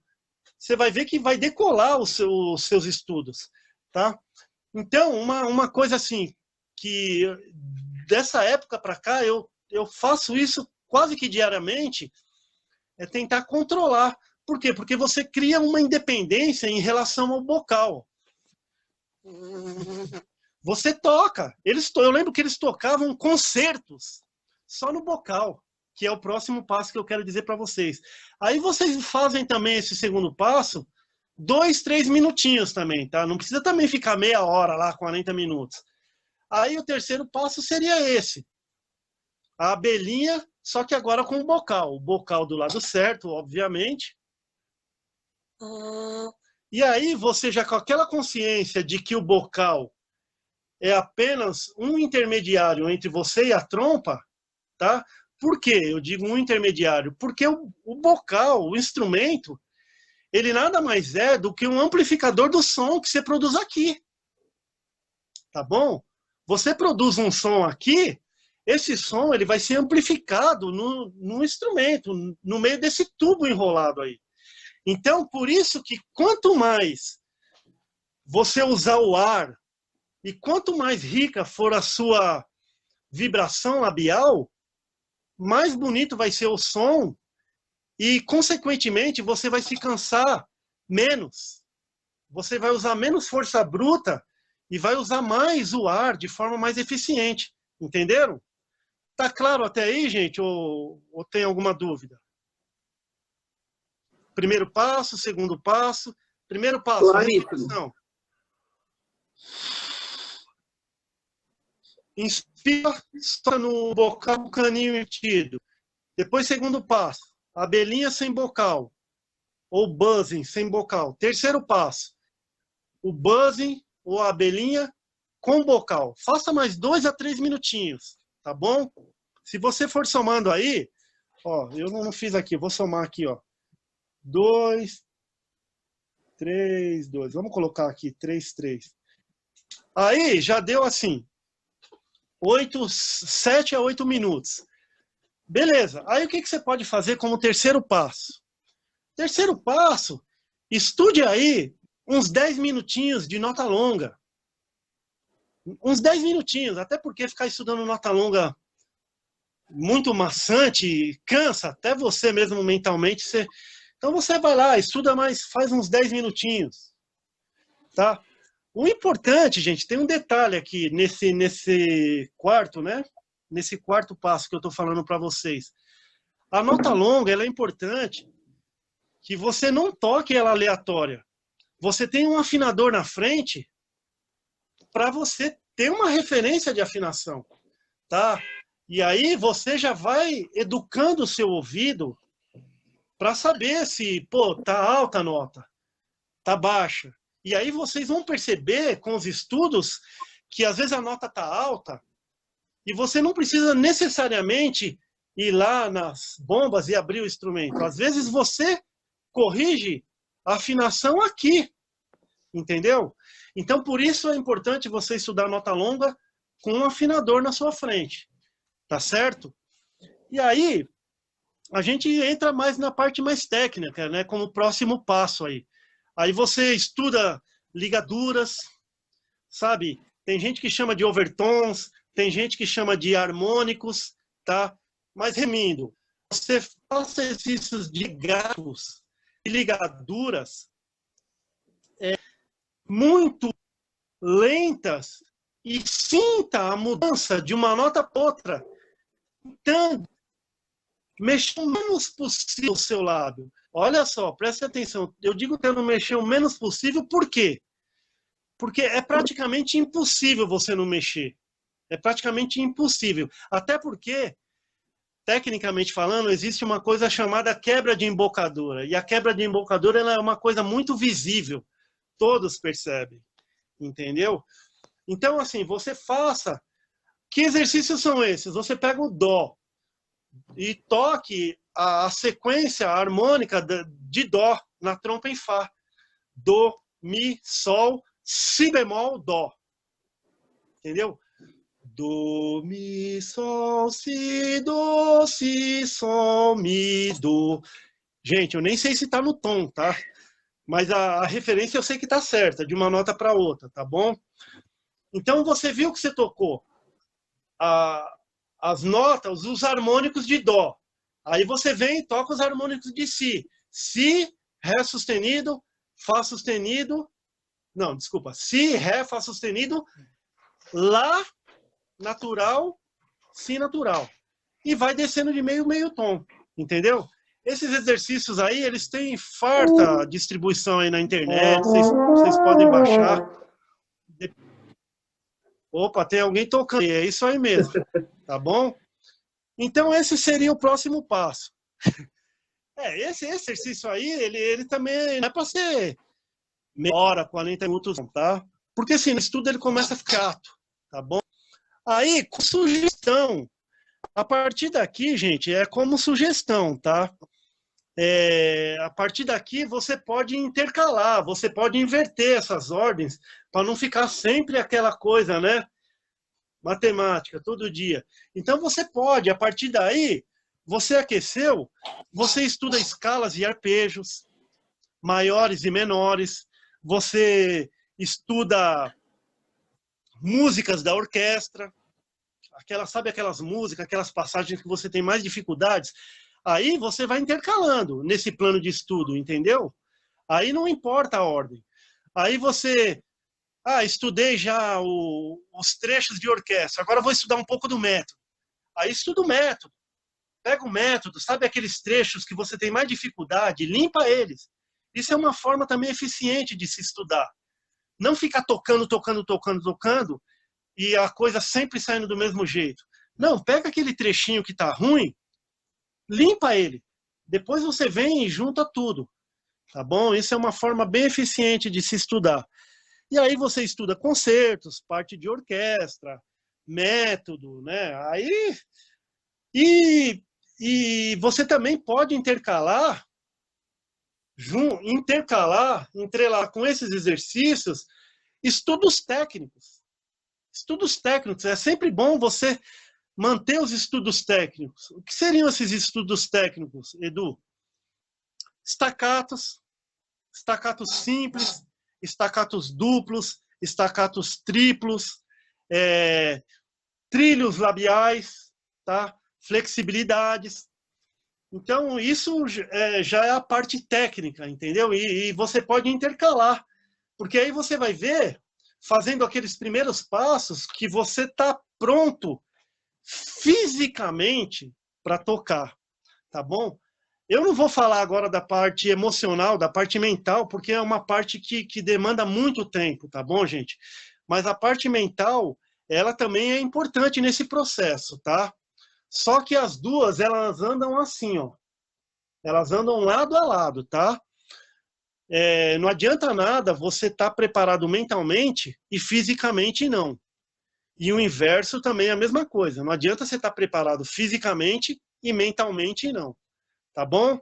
você vai ver que vai decolar os seus estudos. Tá? Então, uma coisa assim, que dessa época para cá, eu faço isso quase que diariamente, é tentar controlar. Por quê? Porque você cria uma independência em relação ao bocal. Você toca. Eu lembro que eles tocavam concertos só no bocal, que é o próximo passo que eu quero dizer para vocês. Aí vocês fazem também esse segundo passo, 2, 3 minutinhos também, tá? Não precisa também ficar meia hora lá, 40 minutos. Aí o terceiro passo seria esse. A abelhinha, só que agora com o bocal. O bocal do lado certo, obviamente. E aí você já com aquela consciência de que o bocal é apenas um intermediário entre você e a trompa, tá? Por quê? Eu digo um intermediário. Porque o bocal, o instrumento, ele nada mais é do que um amplificador do som que você produz aqui. Tá bom? Você produz um som aqui, esse som ele vai ser amplificado no instrumento, no meio desse tubo enrolado aí. Então, por isso que quanto mais você usar o ar e quanto mais rica for a sua vibração labial, mais bonito vai ser o som e, consequentemente, você vai se cansar menos. Você vai usar menos força bruta e vai usar mais o ar de forma mais eficiente. Entenderam? Tá claro até aí, gente? Ou tem alguma dúvida? Primeiro passo, segundo passo. Primeiro passo, respiração. Inspira, solta no bocal, caninho invertido. Depois, segundo passo, abelhinha sem bocal. Ou buzzing sem bocal. Terceiro passo, o buzzing ou a abelhinha com bocal. Faça mais 2 a 3 minutinhos, tá bom? Se você for somando aí, ó, eu não fiz aqui, vou somar aqui, ó. 2, 3, 2. Vamos colocar aqui 3, 3. Aí já deu assim, 7 a 8 minutos. Beleza. Aí o que você pode fazer como terceiro passo? Terceiro passo, estude aí uns 10 minutinhos de nota longa. Uns 10 minutinhos, até porque ficar estudando nota longa muito maçante, cansa, até você mesmo mentalmente. Então você vai lá, estuda mais, faz uns 10 minutinhos. Tá? O importante, gente, tem um detalhe aqui nesse quarto, né? Nesse quarto passo que eu estou falando para vocês. A nota longa, ela é importante que você não toque ela aleatória. você tem um afinador na frente para você ter uma referência de afinação, tá? E aí você já vai educando o seu ouvido para saber se, pô, tá alta a nota, tá baixa. E aí vocês vão perceber com os estudos que às vezes a nota tá alta e você não precisa necessariamente ir lá nas bombas e abrir o instrumento. Às vezes você corrige a afinação aqui, entendeu? Então, por isso é importante você estudar nota longa com um afinador na sua frente, tá certo? E aí, a gente entra mais na parte mais técnica, né? Como próximo passo aí. Aí você estuda ligaduras, sabe? Tem gente que chama de overtones, tem gente que chama de harmônicos, tá? Mas, remindo, você faça exercícios de gatos e ligaduras muito lentas e sinta a mudança de uma nota para outra. Então, mexa o menos possível o seu lábio. Olha só, preste atenção. Eu digo tentando mexer o menos possível, por quê? Porque é praticamente impossível você não mexer. É praticamente impossível. Até porque, tecnicamente falando, existe uma coisa chamada quebra de embocadura. E a quebra de embocadura ela é uma coisa muito visível. Todos percebem. Entendeu? Então, assim, você faça... Que exercícios são esses? Você pega o Dó e toque a sequência harmônica de Dó na trompa em Fá. Dó, Mi, Sol, Si bemol, Dó. Entendeu? Dó, Mi, Sol, Si, Dó, Si, Sol, Mi, Dó. Gente, eu nem sei se tá no tom, tá? Mas a referência eu sei que tá certa, de uma nota para outra, tá bom? Então você viu que você tocou as notas, os harmônicos de Dó. Aí você vem e toca os harmônicos de Si. Si, Ré sustenido, Fá sustenido. Não, desculpa. Si, Ré, Fá sustenido, Lá natural, Si natural. E vai descendo de meio tom. Entendeu? Esses exercícios aí, eles têm farta distribuição aí na internet. Vocês podem baixar. Opa, tem alguém tocando. É isso aí mesmo. Tá bom? Então, esse seria o próximo passo. Esse exercício aí, ele também não é para ser meia hora, 40 minutos, tá? Porque assim, no estudo ele começa a ficar chato, tá bom? Aí, com sugestão. A partir daqui, gente, é como sugestão, tá? A partir daqui, você pode intercalar, você pode inverter essas ordens para não ficar sempre aquela coisa, né? Matemática, todo dia. Então, você pode, a partir daí, você aqueceu, você estuda escalas e arpejos, maiores e menores, você estuda músicas da orquestra, sabe aquelas músicas, aquelas passagens que você tem mais dificuldades? Aí você vai intercalando nesse plano de estudo, entendeu? Aí não importa a ordem. Aí você... estudei já os trechos de orquestra, agora vou estudar um pouco do método. Aí estuda o método. Pega o método, sabe aqueles trechos que você tem mais dificuldade, limpa eles. Isso é uma forma também eficiente de se estudar. Não ficar tocando e a coisa sempre saindo do mesmo jeito. Não, pega aquele trechinho que está ruim, limpa ele. Depois você vem e junta tudo. Tá bom? Isso é uma forma bem eficiente de se estudar. E aí você estuda concertos, parte de orquestra, método, né? Aí... E você também pode intercalar entrelar com esses exercícios, estudos técnicos. Estudos técnicos. É sempre bom você manter os estudos técnicos. O que seriam esses estudos técnicos, Edu? Staccatos simples, staccatos duplos, staccatos triplos, trilhos labiais, tá? Flexibilidades. Então, isso já é a parte técnica, entendeu? E você pode intercalar, porque aí você vai ver, fazendo aqueles primeiros passos, que você está pronto fisicamente para tocar, tá bom? Eu não vou falar agora da parte emocional, da parte mental, porque é uma parte que demanda muito tempo, tá bom, gente? Mas a parte mental, ela também é importante nesse processo, tá? Só que as duas, elas andam assim, ó. Elas andam lado a lado, tá? Não adianta nada você estar preparado mentalmente e fisicamente não. E o inverso também é a mesma coisa. Não adianta você estar preparado fisicamente e mentalmente não. Tá bom?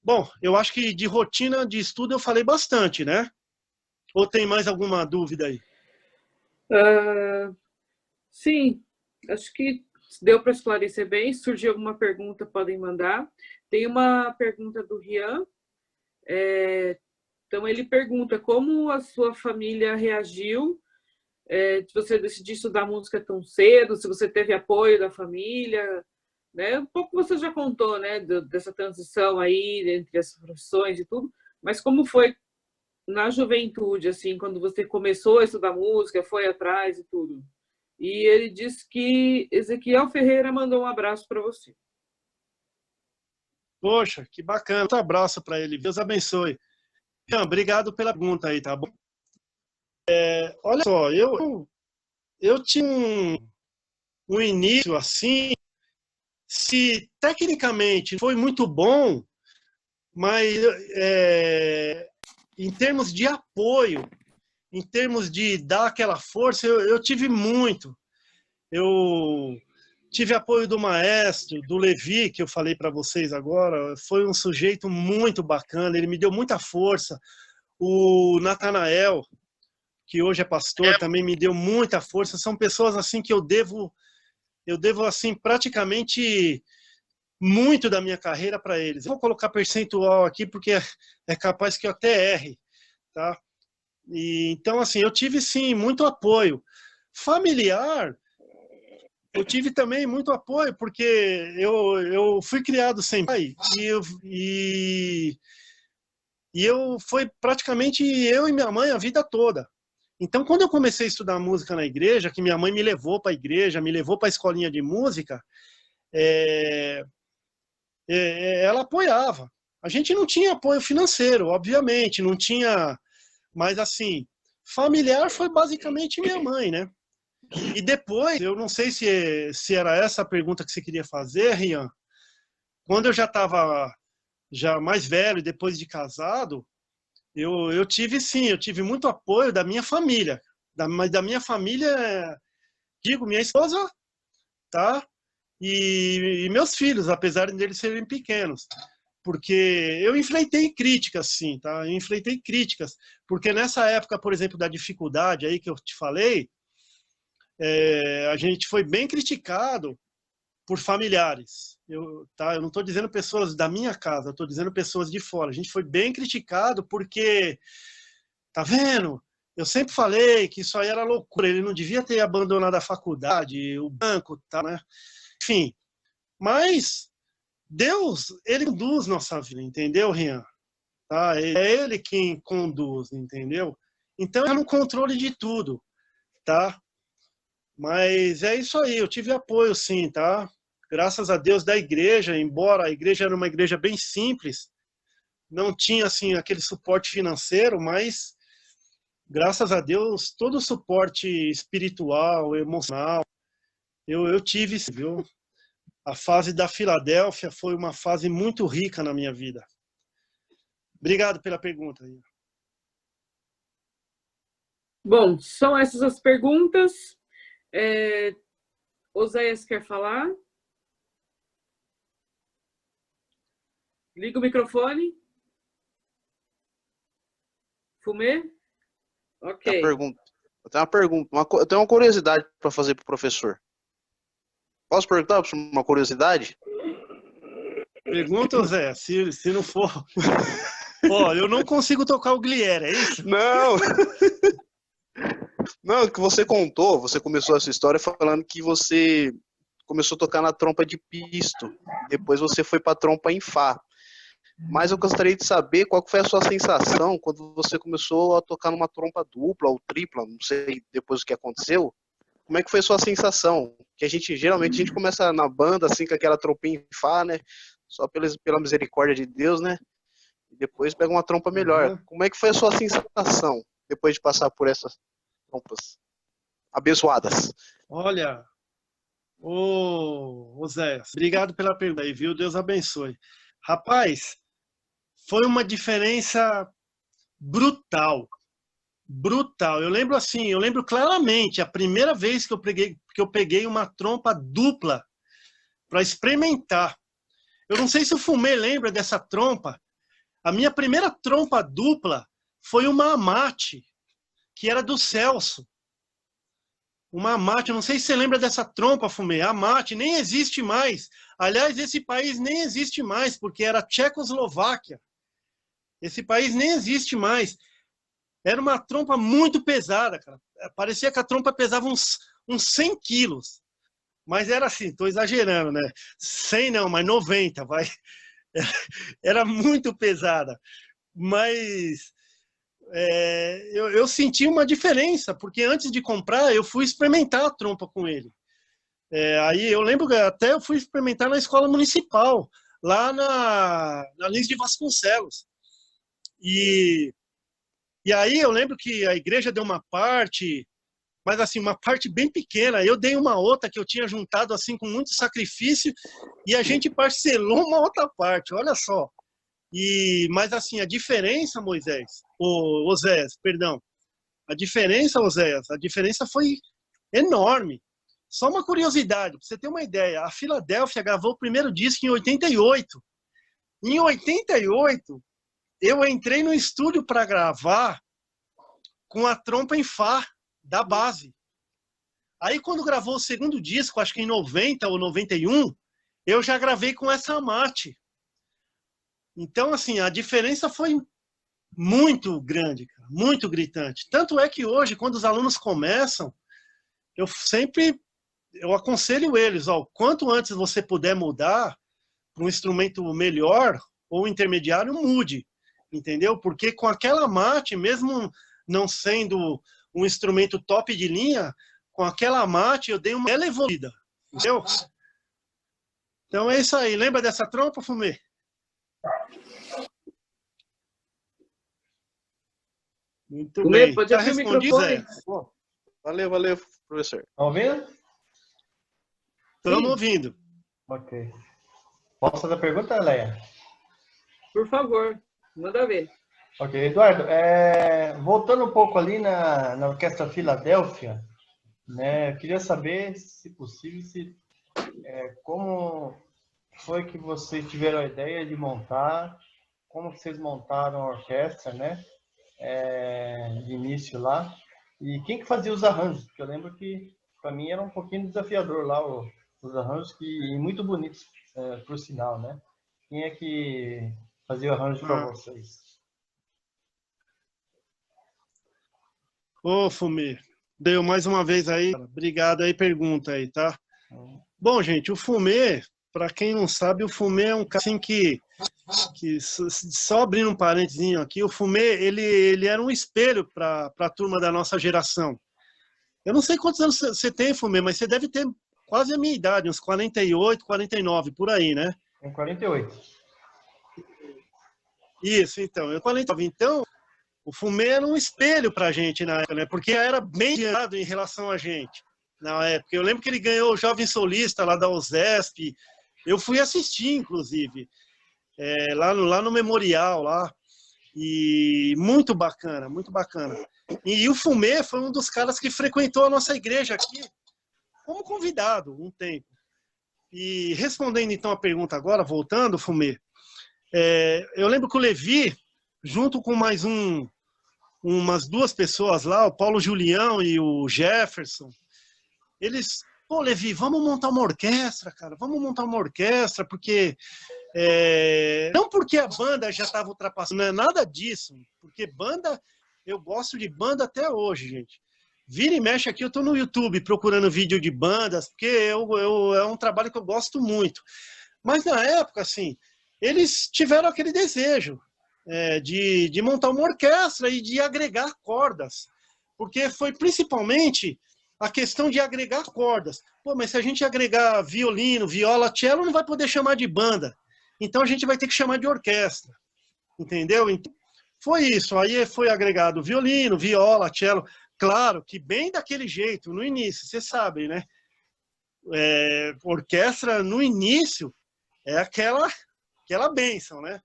Bom, eu acho que de rotina de estudo eu falei bastante, né? Ou tem mais alguma dúvida aí? Sim, acho que deu para esclarecer bem. Se surgir alguma pergunta, podem mandar. Tem uma pergunta do Rian. Então, ele pergunta como a sua família reagiu de você decidir estudar música tão cedo, se você teve apoio da família, né? Um pouco você já contou, né, dessa transição aí entre as profissões e tudo, mas como foi na juventude, assim, quando você começou a estudar música, foi atrás e tudo? E ele disse que Ezequiel Ferreira mandou um abraço para você. Poxa, que bacana. Um abraço para ele. Deus abençoe. Obrigado pela pergunta aí, tá bom? Olha só, eu tinha um início assim, se tecnicamente foi muito bom, mas em termos de apoio, em termos de dar aquela força, eu tive muito. Eu tive apoio do maestro, do Levi, que eu falei para vocês agora, foi um sujeito muito bacana, ele me deu muita força. O Natanael, que hoje é pastor, também me deu muita força. São pessoas assim que eu devo assim praticamente muito da minha carreira para eles. Eu vou colocar percentual aqui porque é capaz que eu até erre, tá? E então assim, eu tive sim muito apoio familiar. Eu tive também muito apoio porque eu fui criado sem pai e foi praticamente eu e minha mãe a vida toda. Então, quando eu comecei a estudar música na igreja, que minha mãe me levou para a igreja, me levou para a escolinha de música, ela apoiava. A gente não tinha apoio financeiro, obviamente, não tinha, mas assim, familiar foi basicamente minha mãe, né? E depois, eu não sei se era essa a pergunta que você queria fazer, Rian, quando eu já estava mais velho, depois de casado, eu tive muito apoio da minha família, mas da minha família, digo, minha esposa, tá? E meus filhos, apesar deles serem pequenos, porque eu enfrentei críticas, sim, tá? Eu enfrentei críticas, porque nessa época, por exemplo, da dificuldade aí que eu te falei, a gente foi bem criticado por familiares. Eu não estou dizendo pessoas da minha casa, estou dizendo pessoas de fora. A gente foi bem criticado porque, tá vendo? Eu sempre falei que isso aí era loucura, ele não devia ter abandonado a faculdade, o banco, tá, né? Enfim, mas Deus, ele conduz nossa vida, entendeu, Rian? Tá? É ele quem conduz, entendeu? Então, é no controle de tudo, tá? Mas é isso aí, eu tive apoio sim, tá? Graças a Deus da igreja, embora a igreja era uma igreja bem simples, não tinha assim aquele suporte financeiro, mas graças a Deus todo o suporte espiritual, emocional, eu tive, viu? A fase da Filadélfia foi uma fase muito rica na minha vida. Obrigado pela pergunta. Bom, são essas as perguntas. Oséias quer falar? Liga o microfone. Fumê? Ok. Eu tenho uma pergunta. Eu tenho uma curiosidade para fazer para o professor. Posso perguntar uma curiosidade? Pergunta, Zé, se não for... Ó, eu não consigo tocar o Glier, é isso? Não! Não, que você contou, você começou essa história falando que você começou a tocar na trompa de pisto, depois você foi para a trompa em Fá. Mas eu gostaria de saber qual foi a sua sensação quando você começou a tocar numa trompa dupla ou tripla, não sei depois o que aconteceu. Como é que foi a sua sensação? Que geralmente a gente começa na banda assim com aquela trompinha em Fá, né? só pela misericórdia de Deus, né? E depois pega uma trompa melhor. Como é que foi a sua sensação depois de passar por essas trompas abençoadas? Olha, Zé, obrigado pela pergunta aí, viu? Deus abençoe. Rapaz, foi uma diferença brutal. Brutal. Eu lembro claramente a primeira vez que eu peguei uma trompa dupla para experimentar. Eu não sei se o Fumê lembra dessa trompa. A minha primeira trompa dupla foi uma Amate, que era do Celso. Uma Amate, não sei se você lembra dessa trompa, Fumê. A Amate nem existe mais. Aliás, esse país nem existe mais, porque era Tchecoslováquia. Esse país nem existe mais. Era uma trompa muito pesada, cara. Parecia que a trompa pesava uns 100 quilos. Mas era assim, estou exagerando, né? 100 não, mas 90, vai. Era muito pesada. Mas eu senti uma diferença, porque antes de comprar, eu fui experimentar a trompa com ele. Aí eu lembro que até eu fui experimentar na escola municipal, lá na Lins de Vasconcelos. E aí eu lembro que a igreja deu uma parte, mas assim, uma parte bem pequena. Eu dei uma outra que eu tinha juntado assim com muito sacrifício e a gente parcelou uma outra parte, olha só. Mas assim, a diferença, Oséias, perdão. A diferença foi enorme. Só uma curiosidade, para você ter uma ideia, a Filadélfia gravou o primeiro disco em 88. Em 88, eu entrei no estúdio para gravar com a trompa em Fá da base. Aí quando gravou o segundo disco, acho que em 90 ou 91, eu já gravei com essa Amate. Então, assim, a diferença foi muito grande, cara, muito gritante. Tanto é que hoje, quando os alunos começam, eu aconselho eles, quanto antes você puder mudar para um instrumento melhor ou intermediário, mude. Entendeu? Porque com aquela Amate, mesmo não sendo um instrumento top de linha, com aquela Amate eu dei uma bela evoluída. Entendeu? Então é isso aí. Lembra dessa trompa, Fumê? Muito Fumê, bem. pode Tá abrir o respondido, microfone. Zé? Valeu, professor. Tá ouvindo? Estamos ouvindo. Ok. Posso fazer a pergunta, Leia? Por favor, manda ver. Ok, Eduardo, voltando um pouco ali na Orquestra Filadélfia, né, eu queria saber, se possível, como foi que vocês tiveram a ideia de montar, como vocês montaram a orquestra, né, de início lá, e quem que fazia os arranjos, porque eu lembro que, para mim, era um pouquinho desafiador lá os arranjos, e muito bonitos, por sinal, né? Quem é que fazia o arranjo para vocês? Ô, Fumê, deu mais uma vez aí. Obrigado aí, pergunta aí, tá? Bom, gente, o Fumê, para quem não sabe, o Fumê é um cara assim que só abrindo um parentezinho aqui, o Fumê, ele era um espelho para a turma da nossa geração. Eu não sei quantos anos você tem, Fumê, mas você deve ter quase a minha idade, uns 48, 49, por aí, né? Tem 48. Isso, então. Eu 49. Então, o Fumê era um espelho pra gente na época, né? Porque era bem adiantado em relação a gente na época. Eu lembro que ele ganhou o Jovem Solista lá da USESP. Eu fui assistir, inclusive, lá no Memorial, lá. E muito bacana, muito bacana. E o Fumê foi um dos caras que frequentou a nossa igreja aqui como convidado um tempo. E respondendo então a pergunta agora, voltando, Fumê, eu lembro que o Levi, junto com mais umas duas pessoas lá, o Paulo Julião e o Jefferson, eles, Levi, vamos montar uma orquestra, cara, vamos montar uma orquestra, porque não porque a banda já estava ultrapassando, não é nada disso, porque banda, eu gosto de banda até hoje, gente. Vira e mexe aqui, eu tô no YouTube procurando vídeo de bandas, porque é um trabalho que eu gosto muito. Mas na época, assim, eles tiveram aquele desejo de montar uma orquestra e de agregar cordas. Porque foi principalmente a questão de agregar cordas. Pô, mas se a gente agregar violino, viola, cello, não vai poder chamar de banda. então a gente vai ter que chamar de orquestra, entendeu? Então, foi isso, aí foi agregado violino, viola, cello, claro que bem daquele jeito, no início, vocês sabem, né? Orquestra, no início, é aquela bênção, né?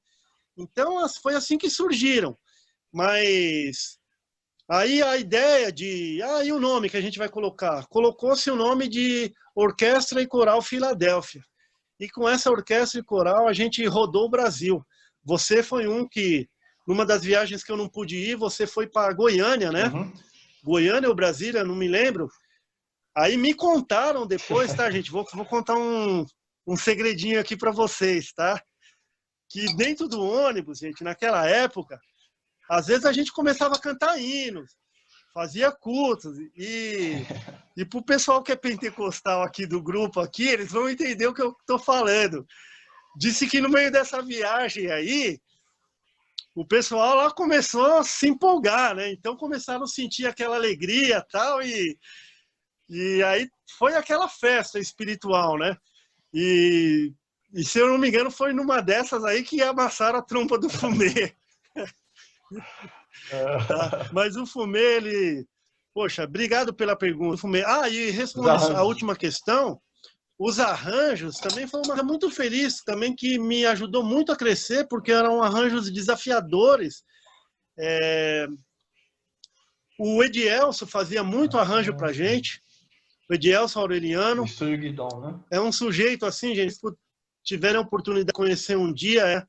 Então, foi assim que surgiram, mas... Aí a ideia de... e o nome que a gente vai colocar? Colocou-se o nome de Orquestra e Coral Filadélfia. E com essa orquestra e coral a gente rodou o Brasil. Você foi um que, numa das viagens que eu não pude ir, você foi para Goiânia, né? Uhum. Goiânia ou Brasília, não me lembro. Aí me contaram depois, tá, gente? Vou contar um segredinho aqui para vocês, tá? Que dentro do ônibus, gente, naquela época... Às vezes a gente começava a cantar hinos, fazia cultos, e para o pessoal que é pentecostal aqui do grupo, aqui, eles vão entender o que eu estou falando. Disse que no meio dessa viagem aí, o pessoal lá começou a se empolgar, né? Então começaram a sentir aquela alegria tal, e aí foi aquela festa espiritual, né? E se eu não me engano, foi numa dessas aí que amassaram a trompa do Fumê. Tá? Mas o Fumê, ele... Poxa, obrigado pela pergunta, Fumê. E respondendo a última questão, os arranjos também foi uma coisa muito feliz, também que me ajudou muito a crescer, porque eram arranjos desafiadores. O Edielso fazia muito arranjo pra gente, o Edielso Aureliano. Estúdio Guidon, né? É um sujeito assim, gente, se tiverem a oportunidade de conhecer um dia,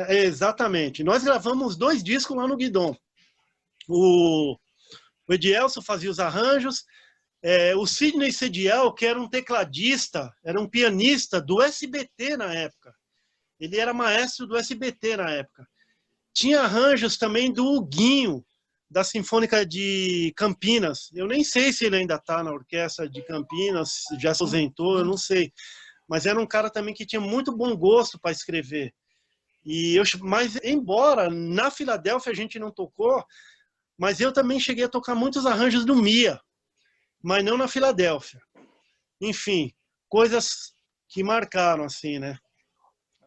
exatamente. Nós gravamos 2 discos lá no Guidon. O Edielso fazia os arranjos. O Sidney Sediel, que era um tecladista, era um pianista do SBT na época. Ele era maestro do SBT na época. Tinha arranjos também do Huguinho, da Sinfônica de Campinas. Eu nem sei se ele ainda está na Orquestra de Campinas, já se aposentou, eu não sei. Mas era um cara também que tinha muito bom gosto para escrever. Mas, embora na Filadélfia a gente não tocou, mas eu também cheguei a tocar muitos arranjos do Mia, mas não na Filadélfia. Enfim, coisas que marcaram, assim, né?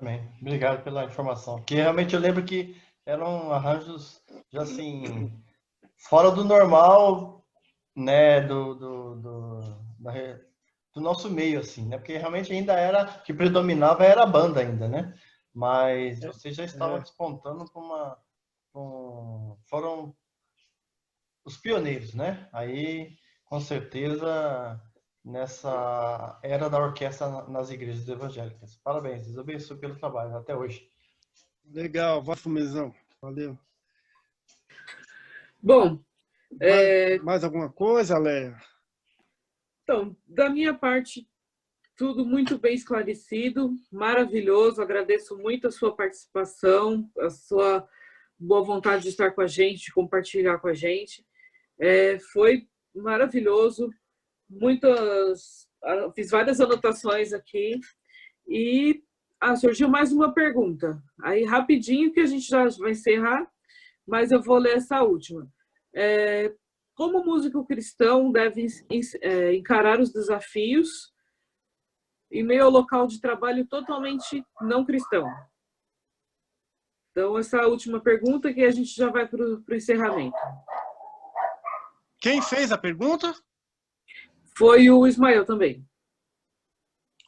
Amém. Obrigado pela informação. Que realmente eu lembro que eram arranjos, assim, fora do normal, né, do nosso meio, assim, né? Porque realmente ainda era, que predominava era a banda ainda, né? Mas você já estava despontando para foram os pioneiros, né? Aí, com certeza, nessa era da orquestra nas igrejas evangélicas. Parabéns, Deus abençoe pelo trabalho, até hoje. Legal, vai, Fumezão. Valeu. Bom, mais alguma coisa, Léa? Então, da minha parte, tudo muito bem esclarecido, maravilhoso. Agradeço muito a sua participação, a sua boa vontade de estar com a gente, de compartilhar com a gente. Foi maravilhoso. Fiz várias anotações aqui. E surgiu mais uma pergunta. Aí, rapidinho, que a gente já vai encerrar, mas eu vou ler essa última. Como o músico cristão deve encarar os desafios em meio ao local de trabalho totalmente não cristão? Então, essa última pergunta que a gente já vai para o encerramento. Quem fez a pergunta? Foi o Ismael também.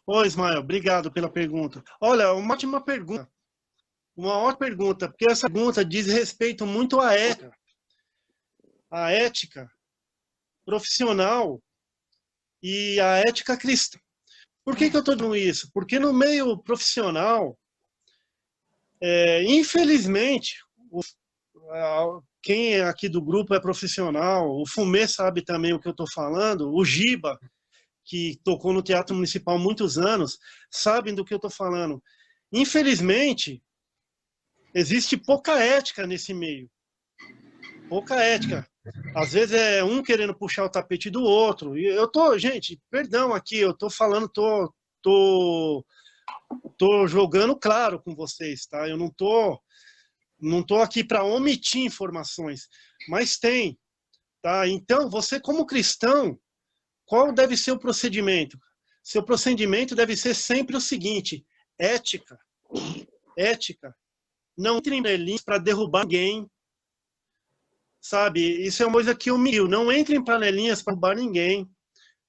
Oi, Ismael, obrigado pela pergunta. Olha, uma ótima pergunta. Uma ótima pergunta, porque essa pergunta diz respeito muito à ética. A ética profissional e a ética cristã. Por que eu estou dizendo isso? Porque no meio profissional, infelizmente, quem aqui do grupo é profissional, o Fumê sabe também o que eu estou falando, o Giba, que tocou no Teatro Municipal muitos anos, sabem do que eu estou falando. Infelizmente, existe pouca ética nesse meio. Pouca ética. Às vezes é um querendo puxar o tapete do outro. E eu tô, gente, perdão aqui, eu tô falando, tô jogando claro com vocês, tá? Eu não tô aqui para omitir informações, mas tem, tá? Então, você como cristão, qual deve ser o procedimento? Seu procedimento deve ser sempre o seguinte: ética. Ética. Não entre em panelinhas para derrubar ninguém. Sabe? Isso é uma coisa que humilha. Não entre em panelinhas para derrubar ninguém.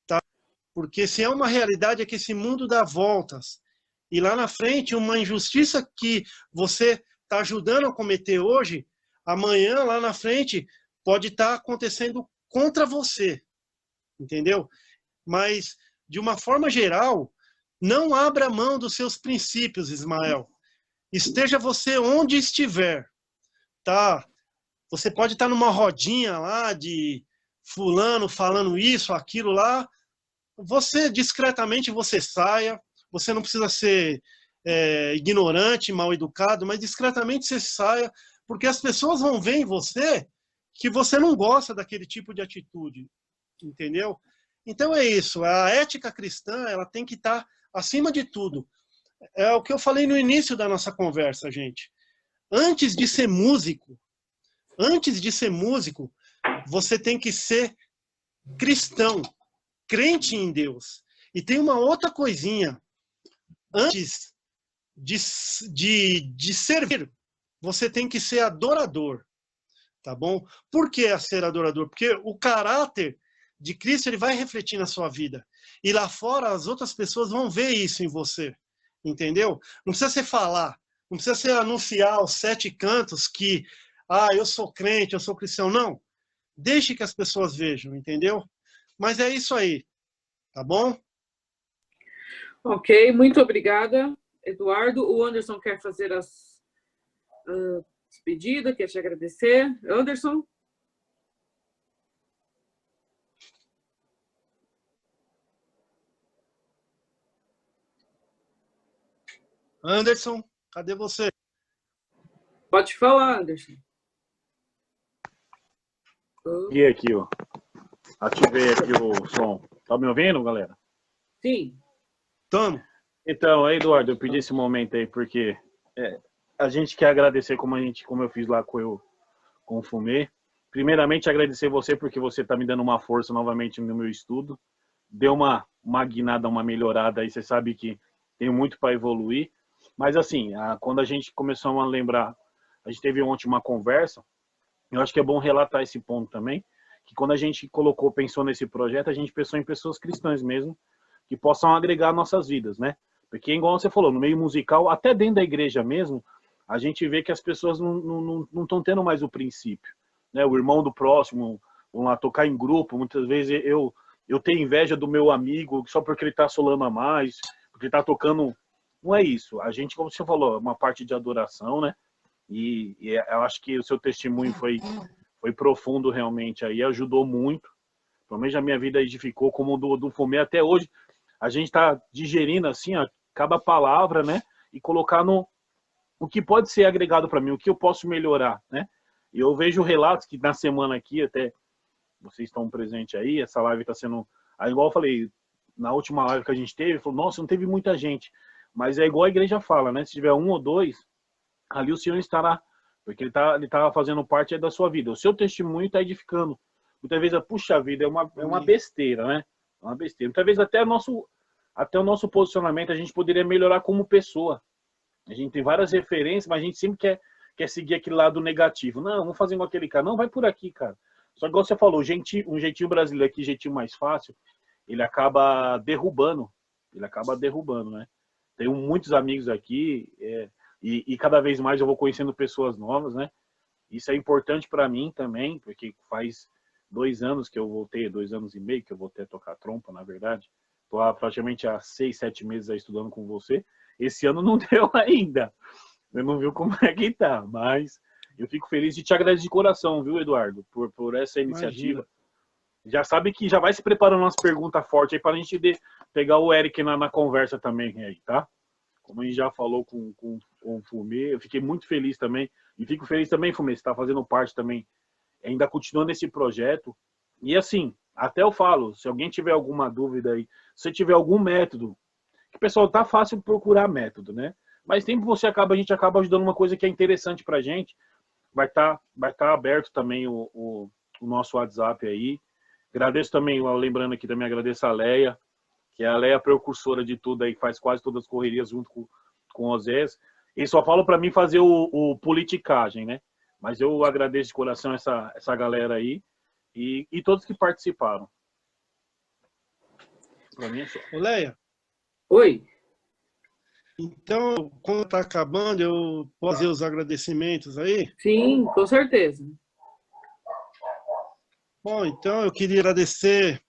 Tá? Porque se é uma realidade é que esse mundo dá voltas. E lá na frente, uma injustiça que você está ajudando a cometer hoje, amanhã, lá na frente, pode estar acontecendo contra você. Entendeu? Mas, de uma forma geral, não abra mão dos seus princípios, Ismael. Esteja você onde estiver. Tá? Você pode estar numa rodinha lá de fulano falando isso, aquilo lá. Você, discretamente, você saia. Você não precisa ser ignorante, mal educado, mas discretamente você saia, porque as pessoas vão ver em você que você não gosta daquele tipo de atitude, entendeu? Então é isso, a ética cristã ela tem que estar acima de tudo. É o que eu falei no início da nossa conversa, gente. Antes de ser músico, você tem que ser cristão, crente em Deus. E tem uma outra coisinha. Antes de servir, você tem que ser adorador, tá bom? Por que ser adorador? Porque o caráter de Cristo ele vai refletir na sua vida. E lá fora as outras pessoas vão ver isso em você, entendeu? Não precisa você falar, não precisa você anunciar aos 7 cantos que eu sou crente, eu sou cristão. Não, deixe que as pessoas vejam, entendeu? Mas é isso aí, tá bom? Ok, muito obrigada, Eduardo. O Anderson quer fazer as despedidas, quer te agradecer. Anderson? Anderson, cadê você? Pode falar, Anderson. E aqui, ó. Ativei aqui o som. Tá me ouvindo, galera? Sim. Tamo. Então, Eduardo, eu pedi esse momento aí porque a gente quer agradecer como eu fiz lá com o Fumê. Primeiramente, agradecer você porque você tá me dando uma força novamente no meu estudo. Deu uma guinada, uma melhorada aí. Você sabe que tenho muito para evoluir. Mas assim, quando a gente começou a lembrar, a gente teve ontem uma conversa, eu acho que é bom relatar esse ponto também, que quando a gente pensou nesse projeto, a gente pensou em pessoas cristãs mesmo, que possam agregar nossas vidas, né? Porque, igual você falou, no meio musical, até dentro da igreja mesmo, a gente vê que as pessoas não estão tendo mais o princípio, né? O irmão do próximo, vamos lá, tocar em grupo, muitas vezes eu tenho inveja do meu amigo só porque ele está solando a mais, porque ele está tocando. Não é isso. A gente, como você falou, é uma parte de adoração, né? E eu acho que o seu testemunho foi profundo realmente aí, ajudou muito. Pelo menos a minha vida edificou, como o do Fumê até hoje. A gente está digerindo assim, ó, cada palavra, né? E colocar o que pode ser agregado para mim, o que eu posso melhorar, né? E eu vejo relatos que na semana aqui, até vocês estão presentes aí, essa live está sendo... Aí, igual eu falei, na última live que a gente teve, falou, nossa, não teve muita gente. Mas é igual a igreja fala, né? Se tiver 1 ou 2, ali o Senhor estará. Porque ele tá fazendo parte da sua vida. O seu testemunho está edificando. Muitas vezes, puxa vida, é uma besteira, né? É uma besteira. Muitas vezes até o nosso posicionamento a gente poderia melhorar como pessoa. A gente tem várias referências, mas a gente sempre quer seguir aquele lado negativo. Não, vamos fazer igual aquele cara. Não, vai por aqui, cara. Só que igual você falou, um jeitinho brasileiro aqui, jeitinho mais fácil, ele acaba derrubando. Né? Tenho muitos amigos aqui e cada vez mais eu vou conhecendo pessoas novas, né? Isso é importante para mim também, porque faz 2 anos que eu voltei, 2 anos e meio que eu voltei a tocar trompa, na verdade. Estou praticamente há 6, 7 meses aí estudando com você. Esse ano não deu ainda. Eu não vi como é que tá, mas eu fico feliz de te agradecer de coração, viu, Eduardo, por essa iniciativa. Imagina. Já sabe que já vai se preparando umas perguntas fortes aí para a gente pegar o Eric na conversa também aí, tá? Como a gente já falou com o Fumê, eu fiquei muito feliz também. E fico feliz também, Fumê, você está fazendo parte também, ainda continuando esse projeto. E assim, até eu falo, se alguém tiver alguma dúvida aí, se tiver algum método, que pessoal, tá fácil procurar método, né? Mas sempre a gente acaba ajudando uma coisa que é interessante pra gente. Vai tá aberto também o nosso WhatsApp aí. Agradeço também, lembrando aqui também, agradeço a Leia, que a Leia é a precursora de tudo aí, faz quase todas as correrias junto com o Osés. Eles só falam para mim fazer o politicagem, né? Mas eu agradeço de coração essa galera aí e todos que participaram. Para mim é só. Ô, Leia. Oi. Então, quando está acabando, eu posso fazer os agradecimentos aí? Sim, com certeza. Bom, então eu queria agradecer,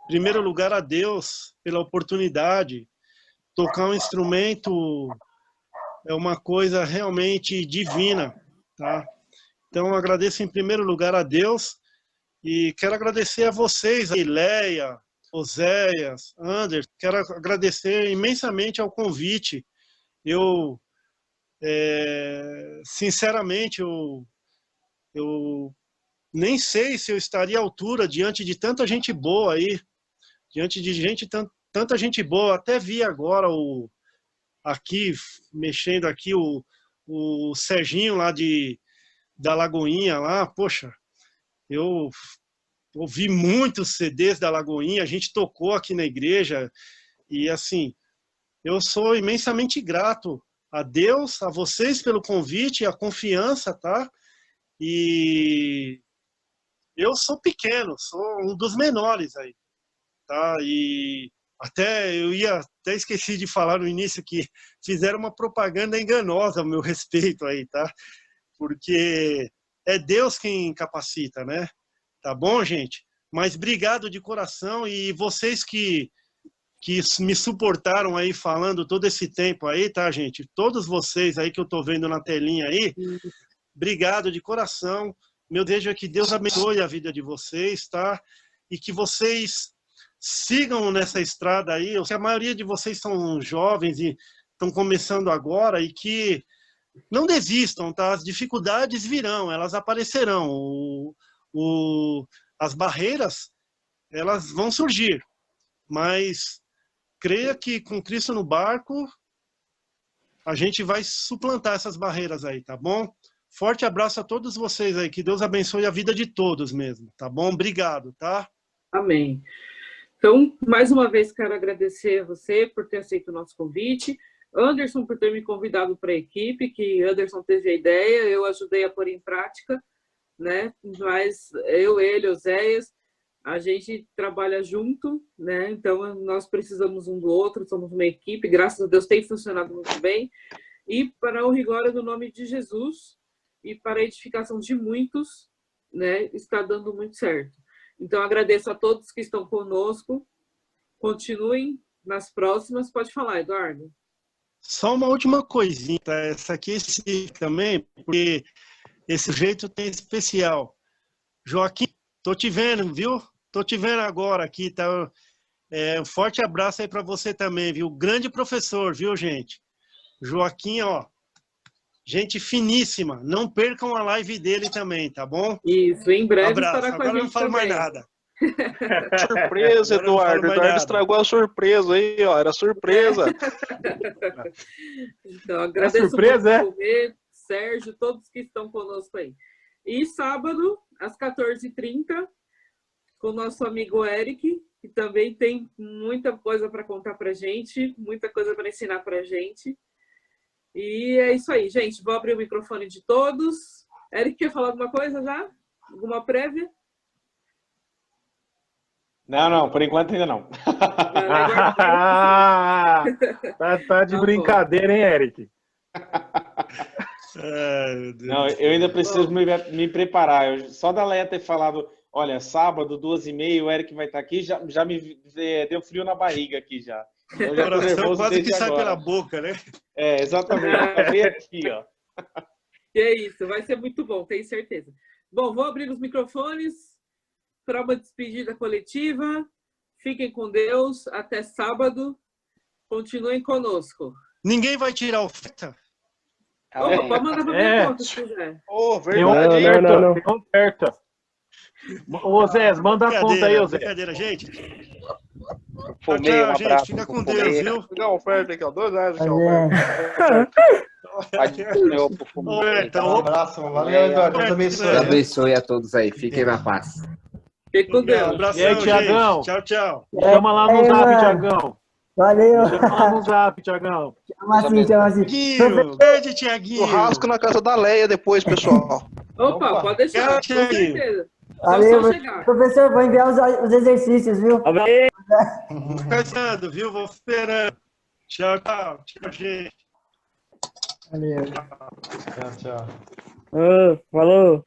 em primeiro lugar, a Deus pela oportunidade. Tocar um instrumento é uma coisa realmente divina, tá? Então, eu agradeço em primeiro lugar a Deus e quero agradecer a vocês, a Leia, Oséias, Anderson. Quero agradecer imensamente ao convite. Eu, sinceramente, eu nem sei se eu estaria à altura diante de tanta gente boa aí, diante de tanta gente boa. Até vi agora aqui, mexendo aqui, o Serginho lá da Lagoinha lá, poxa, eu ouvi muitos CDs da Lagoinha, a gente tocou aqui na igreja e assim, eu sou imensamente grato a Deus, a vocês pelo convite, a confiança, tá? E eu sou pequeno, sou um dos menores aí, tá? E até esqueci de falar no início que fizeram uma propaganda enganosa ao meu respeito aí, tá? Porque é Deus quem capacita, né? Tá bom, gente? Mas obrigado de coração e vocês que me suportaram aí falando todo esse tempo aí, tá, gente? Todos vocês aí que eu tô vendo na telinha aí, obrigado de coração. Meu desejo é que Deus abençoe a vida de vocês, tá? E que vocês sigam nessa estrada aí. Eu sei que a maioria de vocês são jovens e estão começando agora e que não desistam, tá? As dificuldades virão, elas aparecerão. As barreiras, elas vão surgir. Mas creia que com Cristo no barco, a gente vai suplantar essas barreiras aí, tá bom? Forte abraço a todos vocês aí. Que Deus abençoe a vida de todos mesmo, tá bom? Obrigado, tá? Amém. Então, mais uma vez, quero agradecer a você por ter aceito o nosso convite. Anderson, por ter me convidado para a equipe, que Anderson teve a ideia, eu ajudei a pôr em prática, né? Mas ele, Oséias, a gente trabalha junto, né? Então, nós precisamos um do outro, somos uma equipe, graças a Deus tem funcionado muito bem. E para o rigor do nome de Jesus, e para a edificação de muitos, né, está dando muito certo. Então, agradeço a todos que estão conosco. Continuem nas próximas. Pode falar, Eduardo. Só uma última coisinha, tá? Essa aqui também, porque esse jeito tem especial. Joaquim, tô te vendo, viu? Tô te vendo agora aqui, tá? Um forte abraço aí para você também, viu? Grande professor, viu, gente? Joaquim, ó. Gente finíssima. Não percam a live dele também, tá bom? Isso, em breve abraço. estará com a gente. Agora não falo mais nada. Surpresa, Eduardo. Eduardo estragou a surpresa aí, ó. Era surpresa. Então, agradeço surpresa, muito o Sérgio, todos que estão conosco aí. E sábado, às 14h30, com o nosso amigo Eric, que também tem muita coisa para contar para a gente, muita coisa para ensinar para a gente. E é isso aí, gente. Vou abrir o microfone de todos. Eric, quer falar alguma coisa já? Alguma prévia? Não, por enquanto ainda não. Tá de brincadeira, hein, Eric? Não, eu ainda preciso me preparar. Só da Leia ter falado, olha, sábado, 2h30, o Eric vai estar aqui, já me deu frio na barriga aqui já. O coração quase que sai pela boca, né? É, exatamente. Tá bem aqui, ó. E é isso, vai ser muito bom, tenho certeza. Bom, vou abrir os microfones para uma despedida coletiva. Fiquem com Deus. Até sábado. Continuem conosco. Ninguém vai tirar a oferta? Opa, pode mandar para minha conta, se quiser. Oh, verdade. Não. Oferta. Ô, Zé, manda a conta aí, ô Zé. Brincadeira, gente. Fomei, um gente. abraço. Fica com Deus, viu? Fica uma oferta aqui, ó. R$2 de oferta. Um abraço. Valeu, Eduardo. Deus abençoe. Deus abençoe a todos aí. Fiquem na paz. Fique com Deus. Um abraço, E aí, Tiagão? Tchau, tchau. Chama lá no zap, Tiagão. Valeu. Chama lá no zap, Tiagão. Tchau. Chama assim. Tiaguinho, grande Tiaguinho. Churrasco na casa da Leia depois, pessoal. Opa, pode deixar, com certeza. Valeu, Só chegar. professor, vou enviar os exercícios, viu? Vou ficar esperando, viu? Vou esperando. Tchau, tchau. Tchau, gente. Valeu. Tchau, tchau. Falou.